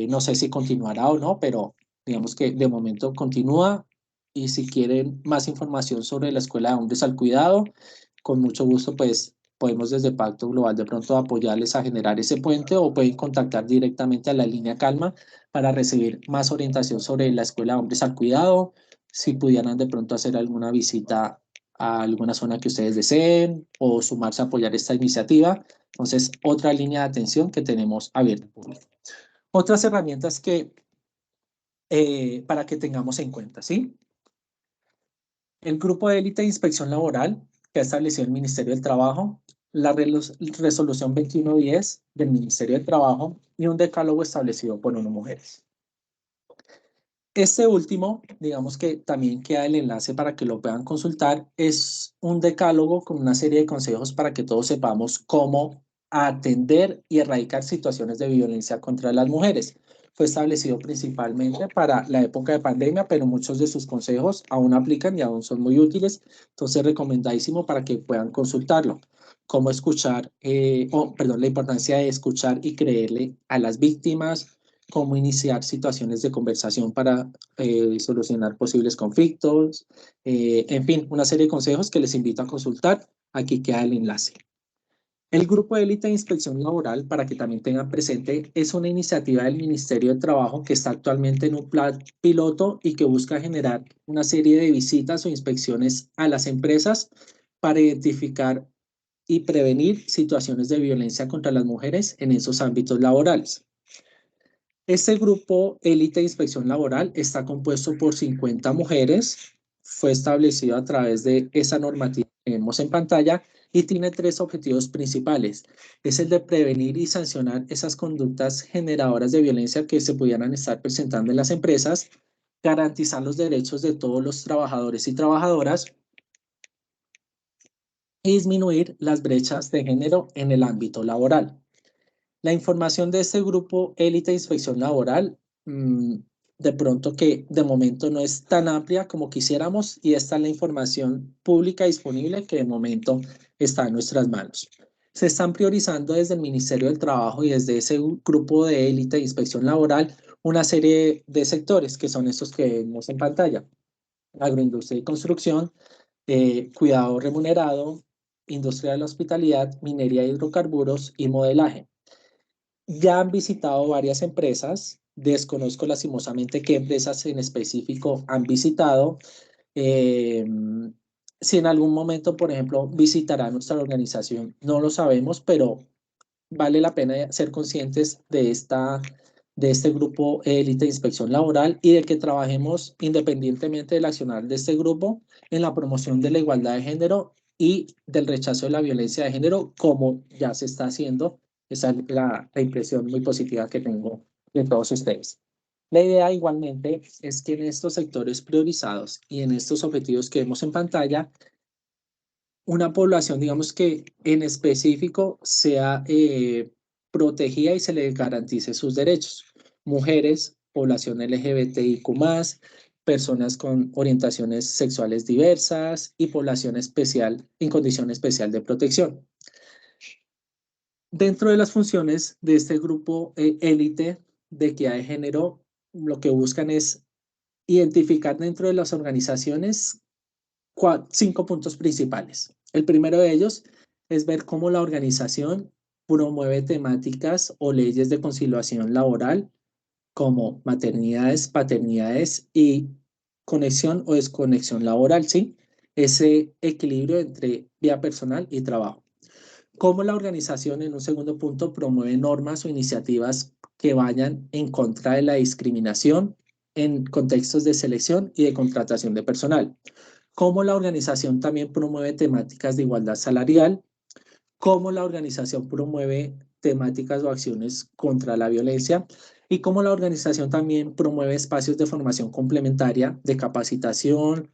No sé si continuará o no, pero digamos que de momento continúa. Y si quieren más información sobre la Escuela de Hombres al Cuidado, con mucho gusto, pues podemos desde Pacto Global de pronto apoyarles a generar ese puente o pueden contactar directamente a la línea Calma para recibir más orientación sobre la Escuela de Hombres al Cuidado, si pudieran de pronto hacer alguna visita a alguna zona que ustedes deseen o sumarse a apoyar esta iniciativa. Entonces, otra línea de atención que tenemos abierta al público. Otras herramientas que para que tengamos en cuenta, ¿sí? El Grupo de Élite de Inspección Laboral que ha establecido el Ministerio del Trabajo, la Resolución 2110 del Ministerio del Trabajo y un decálogo establecido por ONU Mujeres. Este último, digamos que también queda el enlace para que lo puedan consultar, es un decálogo con una serie de consejos para que todos sepamos cómo atender y erradicar situaciones de violencia contra las mujeres. Fue establecido principalmente para la época de pandemia, pero muchos de sus consejos aún aplican y aún son muy útiles. Entonces, recomendadísimo para que puedan consultarlo. Cómo escuchar, la importancia de escuchar y creerle a las víctimas, cómo iniciar situaciones de conversación para solucionar posibles conflictos, en fin, una serie de consejos que les invito a consultar. Aquí queda el enlace. El Grupo de Élite de Inspección Laboral, para que también tengan presente, es una iniciativa del Ministerio de Trabajo que está actualmente en un plan piloto y que busca generar una serie de visitas o inspecciones a las empresas para identificar y prevenir situaciones de violencia contra las mujeres en esos ámbitos laborales. Este grupo élite de inspección laboral está compuesto por 50 mujeres, fue establecido a través de esa normativa que vemos en pantalla y tiene 3 objetivos principales. Es el de prevenir y sancionar esas conductas generadoras de violencia que se pudieran estar presentando en las empresas, garantizar los derechos de todos los trabajadores y trabajadoras y disminuir las brechas de género en el ámbito laboral. La información de este grupo élite de inspección laboral, de pronto que de momento no es tan amplia como quisiéramos y esta es la información pública disponible que de momento está en nuestras manos. Se están priorizando desde el Ministerio del Trabajo y desde ese grupo de élite de inspección laboral una serie de sectores que son estos que vemos en pantalla: agroindustria y construcción, cuidado remunerado, industria de la hospitalidad, minería de hidrocarburos y modelaje. Ya han visitado varias empresas, desconozco lastimosamente qué empresas en específico han visitado. Si en algún momento, por ejemplo, visitará nuestra organización, no lo sabemos, pero vale la pena ser conscientes de este grupo élite de inspección laboral y de que trabajemos independientemente del accionar de este grupo en la promoción de la igualdad de género y del rechazo de la violencia de género, como ya se está haciendo. Esa es la impresión muy positiva que tengo de todos ustedes. La idea igualmente es que en estos sectores priorizados y en estos objetivos que vemos en pantalla, una población, digamos que en específico, sea protegida y se le garantice sus derechos. Mujeres, población LGBTIQ+, personas con orientaciones sexuales diversas y población especial en condición especial de protección. Dentro de las funciones de este grupo élite de equidad de género, lo que buscan es identificar dentro de las organizaciones 5 puntos principales. El primero de ellos es ver cómo la organización promueve temáticas o leyes de conciliación laboral como maternidades, paternidades y conexión o desconexión laboral, ¿sí? Ese equilibrio entre vida personal y trabajo. Cómo la organización, en un segundo punto, promueve normas o iniciativas que vayan en contra de la discriminación en contextos de selección y de contratación de personal. Cómo la organización también promueve temáticas de igualdad salarial. Cómo la organización promueve temáticas o acciones contra la violencia. Y cómo la organización también promueve espacios de formación complementaria, de capacitación,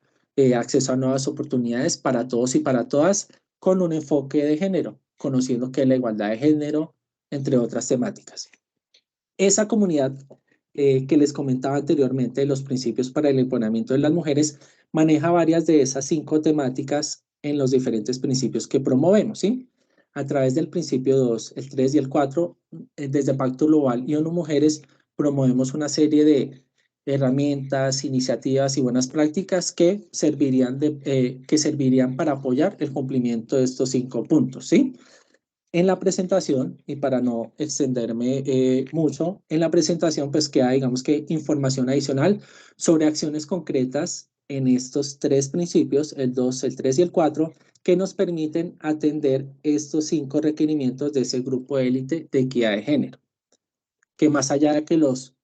acceso a nuevas oportunidades para todos y para todas, con un enfoque de género, conociendo que la igualdad de género, entre otras temáticas. Esa comunidad que les comentaba anteriormente de los principios para el empoderamiento de las mujeres, maneja varias de esas 5 temáticas en los diferentes principios que promovemos, ¿sí? A través del principio 2, el 3 y el 4, desde Pacto Global y ONU Mujeres, promovemos una serie de herramientas, iniciativas y buenas prácticas que servirían para apoyar el cumplimiento de estos 5 puntos, ¿sí? En la presentación, y para no extenderme mucho, en la presentación pues queda, digamos que, información adicional sobre acciones concretas en estos 3 principios, el 2, el 3 y el 4, que nos permiten atender estos 5 requerimientos de ese grupo de élite de equidad de género, que más allá de que los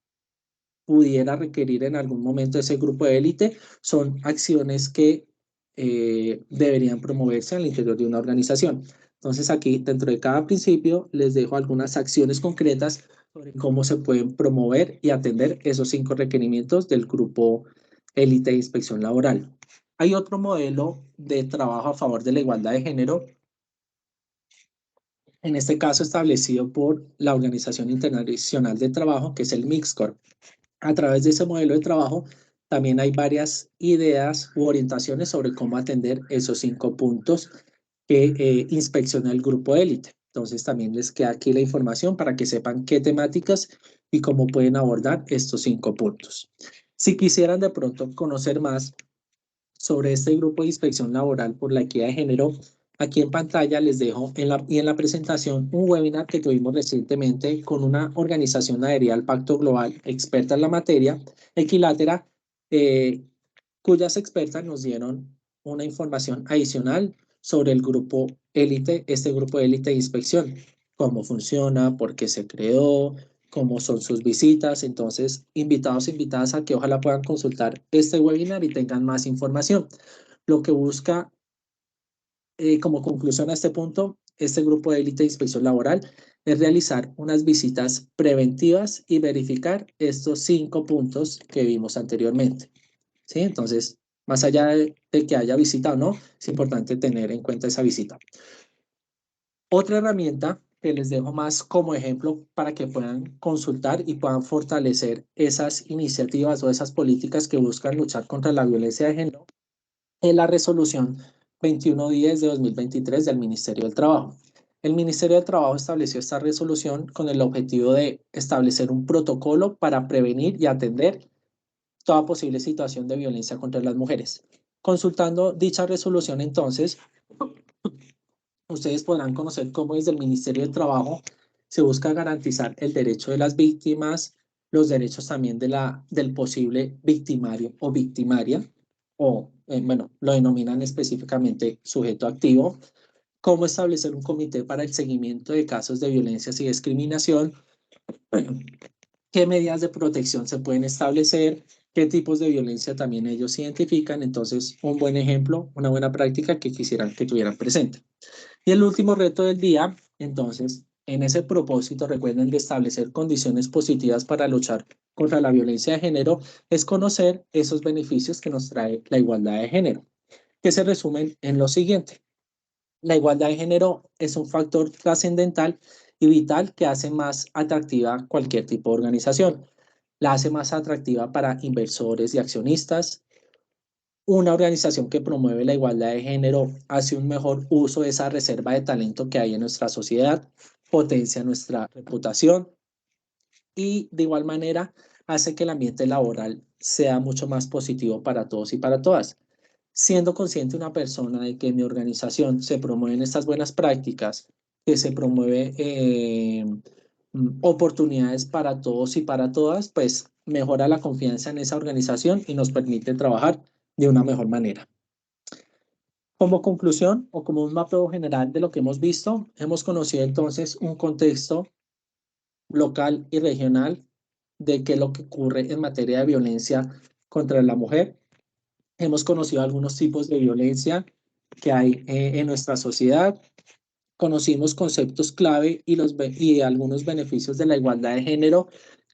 pudiera requerir en algún momento ese grupo de élite, son acciones que deberían promoverse al interior de una organización. Entonces aquí, dentro de cada principio, les dejo algunas acciones concretas sobre cómo se pueden promover y atender esos 5 requerimientos del grupo élite de inspección laboral. Hay otro modelo de trabajo a favor de la igualdad de género, en este caso establecido por la Organización Internacional del Trabajo, que es el MIXCOR. A través de ese modelo de trabajo, también hay varias ideas u orientaciones sobre cómo atender esos 5 puntos que inspecciona el grupo élite. Entonces, también les queda aquí la información para que sepan qué temáticas y cómo pueden abordar estos 5 puntos. Si quisieran de pronto conocer más sobre este grupo de inspección laboral por la equidad de género, aquí en pantalla les dejo en la presentación un webinar que tuvimos recientemente con una organización adherida al Pacto Global, experta en la materia, Equilátera, cuyas expertas nos dieron una información adicional sobre el grupo élite, este grupo élite de inspección, cómo funciona, por qué se creó, cómo son sus visitas. Entonces, invitados e invitadas a que ojalá puedan consultar este webinar y tengan más información. Lo que busca como conclusión a este punto, este grupo de élite de inspección laboral es realizar unas visitas preventivas y verificar estos 5 puntos que vimos anteriormente, ¿sí? Entonces, más allá de que haya visita o no, es importante tener en cuenta esa visita. Otra herramienta que les dejo más como ejemplo para que puedan consultar y puedan fortalecer esas iniciativas o esas políticas que buscan luchar contra la violencia de género es la resolución 2110 de 2023 del Ministerio del Trabajo. El Ministerio del Trabajo estableció esta resolución con el objetivo de establecer un protocolo para prevenir y atender toda posible situación de violencia contra las mujeres. Consultando dicha resolución, entonces, ustedes podrán conocer cómo desde el Ministerio del Trabajo se busca garantizar el derecho de las víctimas, los derechos también del posible victimario o victimaria, o bueno, lo denominan específicamente sujeto activo, cómo establecer un comité para el seguimiento de casos de violencias y discriminación, qué medidas de protección se pueden establecer, qué tipos de violencia también ellos identifican. Entonces, un buen ejemplo, una buena práctica que quisieran que tuvieran presente. Y el último reto del día, entonces, en ese propósito, recuerden de establecer condiciones positivas para luchar contra la violencia de género, es conocer esos beneficios que nos trae la igualdad de género, que se resumen en lo siguiente. La igualdad de género es un factor trascendental y vital que hace más atractiva cualquier tipo de organización. La hace más atractiva para inversores y accionistas. Una organización que promueve la igualdad de género hace un mejor uso de esa reserva de talento que hay en nuestra sociedad, potencia nuestra reputación y de igual manera hace que el ambiente laboral sea mucho más positivo para todos y para todas. Siendo consciente una persona de que en mi organización se promueven estas buenas prácticas, que se promueve oportunidades para todos y para todas, pues mejora la confianza en esa organización y nos permite trabajar de una mejor manera. Como conclusión o como un mapeo general de lo que hemos visto, hemos conocido entonces un contexto local y regional de qué es lo que ocurre en materia de violencia contra la mujer. Hemos conocido algunos tipos de violencia que hay en nuestra sociedad. Conocimos conceptos clave y algunos beneficios de la igualdad de género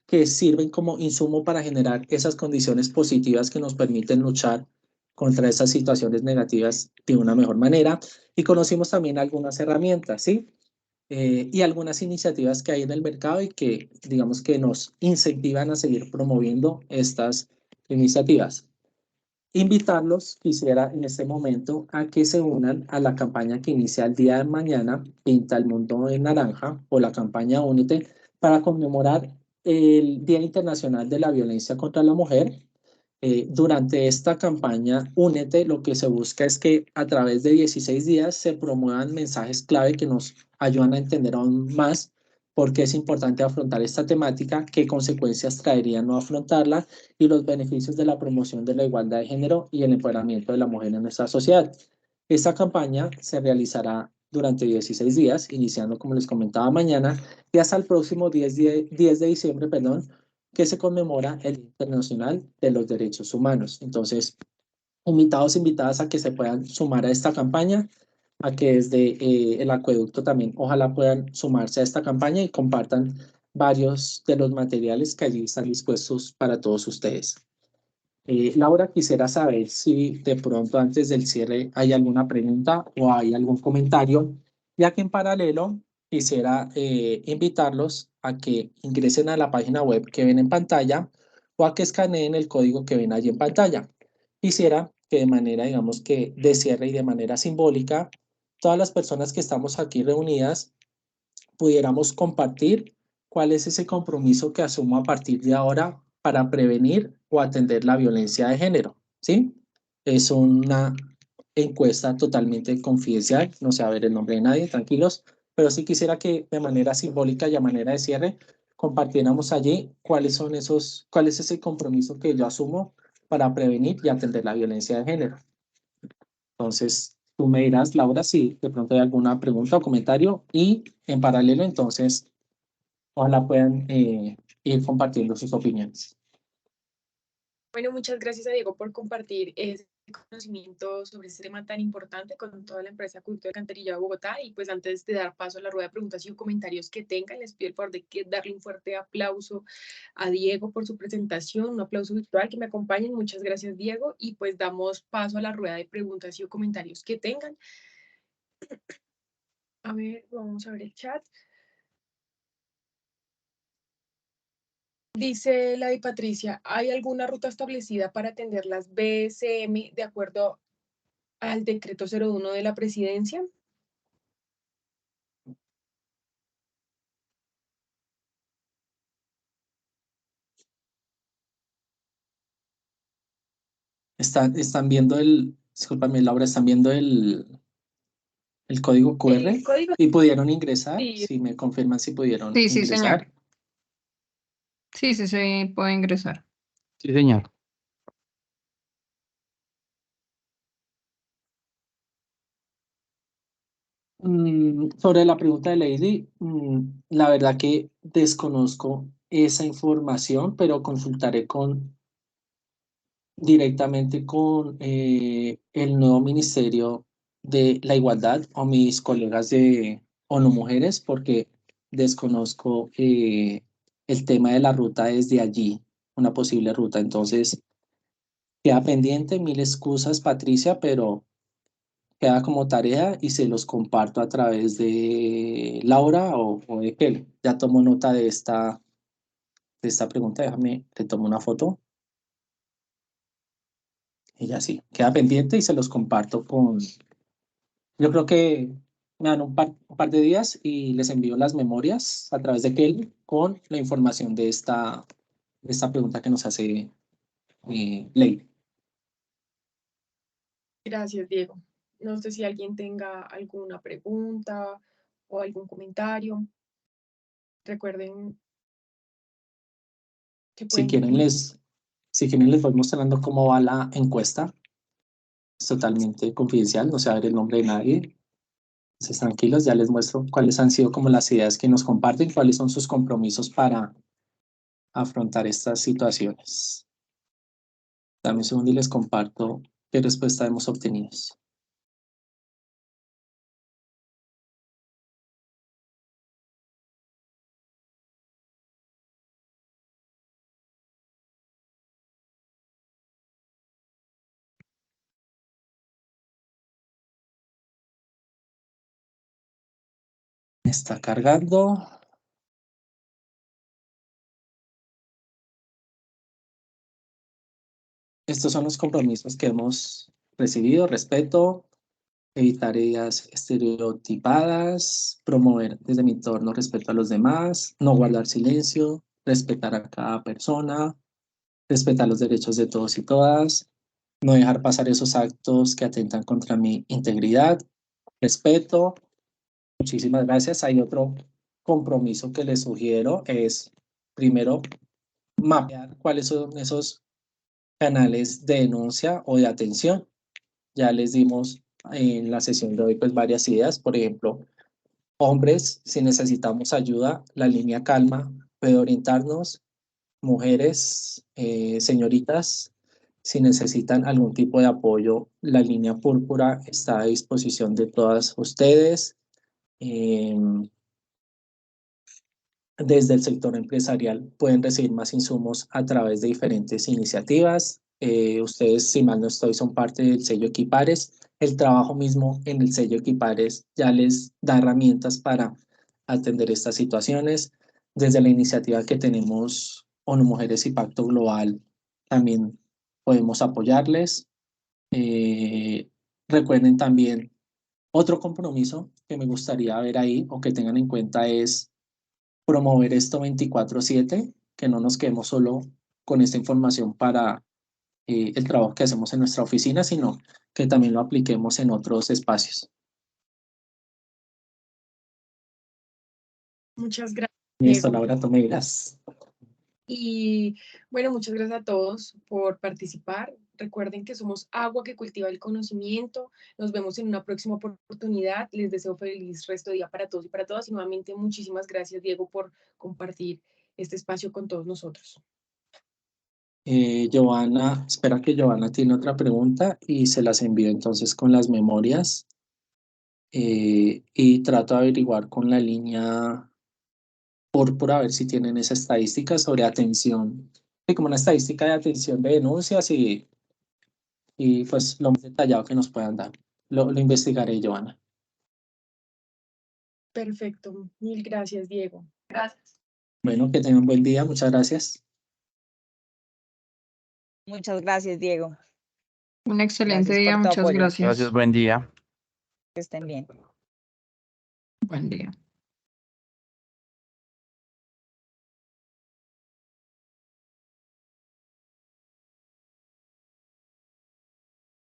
que sirven como insumo para generar esas condiciones positivas que nos permiten luchar contra esas situaciones negativas de una mejor manera. Y conocimos también algunas herramientas, ¿sí? Y algunas iniciativas que hay en el mercado y que, digamos, que nos incentivan a seguir promoviendo estas iniciativas. Invitarlos, quisiera en este momento, a que se unan a la campaña que inicia el día de mañana, Pinta el Mundo en Naranja, o la campaña Únete, para conmemorar el Día Internacional de la Violencia contra la Mujer. Durante esta campaña Únete, lo que se busca es que a través de 16 días se promuevan mensajes clave que nos ayudan a entender aún más por qué es importante afrontar esta temática, qué consecuencias traería no afrontarla y los beneficios de la promoción de la igualdad de género y el empoderamiento de la mujer en nuestra sociedad. Esta campaña se realizará durante 16 días, iniciando, como les comentaba, mañana y hasta el próximo 10 de diciembre, perdón, que se conmemora el Día Internacional de los Derechos Humanos. Entonces, invitados, invitadas a que se puedan sumar a esta campaña, a que desde el acueducto también ojalá puedan sumarse a esta campaña y compartan varios de los materiales que allí están dispuestos para todos ustedes. Laura, quisiera saber si de pronto antes del cierre hay alguna pregunta o hay algún comentario, ya que en paralelo quisiera invitarlos a que ingresen a la página web que ven en pantalla o a que escaneen el código que ven allí en pantalla. Quisiera que de manera, digamos que de cierre y de manera simbólica, todas las personas que estamos aquí reunidas pudiéramos compartir cuál es ese compromiso que asumo a partir de ahora para prevenir o atender la violencia de género, ¿sí? Es una encuesta totalmente confidencial, no se va a ver el nombre de nadie, tranquilos, pero sí quisiera que de manera simbólica y a manera de cierre compartiéramos allí cuál es ese compromiso que yo asumo para prevenir y atender la violencia de género. Entonces, tú me dirás, Laura, si de pronto hay alguna pregunta o comentario y en paralelo, entonces, ojalá puedan ir compartiendo sus opiniones. Bueno, muchas gracias a Diego por compartir ese conocimiento sobre este tema tan importante con toda la empresa Acueducto de Alcantarillado de Bogotá. Y pues antes de dar paso a la rueda de preguntas y comentarios que tengan, les pido el favor de darle un fuerte aplauso a Diego por su presentación, un aplauso virtual, que me acompañen. Muchas gracias, Diego. Y pues damos paso a la rueda de preguntas y comentarios que tengan. A ver, vamos a ver el chat. Dice Lady Patricia, ¿hay alguna ruta establecida para atender las BSM de acuerdo al decreto 01 de la presidencia? Están viendo discúlpame, Laura, están viendo el código QR y pudieron ingresar, Sí. si me confirman si pudieron Sí, sí, ingresar. señor. Sí, sí, se puede ingresar. Sí, señor. Sobre la pregunta de Lady, la verdad que desconozco esa información, pero consultaré directamente con el nuevo Ministerio de la Igualdad o mis colegas de ONU Mujeres, porque desconozco el tema de la ruta desde allí, una posible ruta. Entonces, queda pendiente, mil excusas, Patricia, pero queda como tarea y se los comparto a través de Laura o de Kelly. Ya tomo nota de esta pregunta, déjame, le tomo una foto. Y ya sí, queda pendiente y se los comparto yo creo que me dan un par de días y les envío las memorias a través de Kelly con la información de esta pregunta que nos hace Ley. Gracias, Diego. No sé si alguien tenga alguna pregunta o algún comentario. Recuerden que Si pueden... quieren les voy mostrando cómo va la encuesta. Es totalmente confidencial, no se va a ver el nombre de nadie. Entonces, tranquilos, ya les muestro cuáles han sido como las ideas que nos comparten, cuáles son sus compromisos para afrontar estas situaciones. Dame un segundo y les comparto qué respuesta hemos obtenido. Está cargando. Estos son los compromisos que hemos recibido: respeto, evitar ideas estereotipadas, promover desde mi entorno respeto a los demás, no guardar silencio, respetar a cada persona, respetar los derechos de todos y todas, no dejar pasar esos actos que atentan contra mi integridad, respeto. Muchísimas gracias. Hay otro compromiso que les sugiero, es primero mapear cuáles son esos canales de denuncia o de atención. Ya les dimos en la sesión de hoy pues varias ideas. Por ejemplo, hombres, si necesitamos ayuda, la línea Calma puede orientarnos. Mujeres, señoritas, si necesitan algún tipo de apoyo, la línea Púrpura está a disposición de todas ustedes. Desde el sector empresarial pueden recibir más insumos a través de diferentes iniciativas. Ustedes, si mal no estoy, son parte del sello Equipares. El trabajo mismo en el sello Equipares ya les da herramientas para atender estas situaciones. Desde la iniciativa que tenemos ONU Mujeres y Pacto Global, también podemos apoyarles. Recuerden también, otro compromiso que me gustaría ver ahí o que tengan en cuenta es promover esto 24/7, que no nos quedemos solo con esta información para el trabajo que hacemos en nuestra oficina, sino que también lo apliquemos en otros espacios. Muchas gracias, Listo, Diego. Laura, tú me dirás. Y bueno, muchas gracias a todos por participar. Recuerden que somos agua que cultiva el conocimiento. Nos vemos en una próxima oportunidad. Les deseo feliz resto de día para todos y para todas. Y nuevamente, muchísimas gracias, Diego, por compartir este espacio con todos nosotros. Giovanna, espera que Giovanna tiene otra pregunta y se las envío entonces con las memorias. Y trato de averiguar con la línea Púrpura a ver si tienen esa estadística sobre atención, como una estadística de atención de denuncias y pues lo más detallado que nos puedan dar. Lo investigaré, Giovanna. Perfecto. Mil gracias, Diego. Gracias. Bueno, que tengan un buen día. Muchas gracias. Muchas gracias, Diego. Un excelente Gracias día, por tu muchas apoyo. gracias. Gracias, buen día. Que estén bien. Buen día.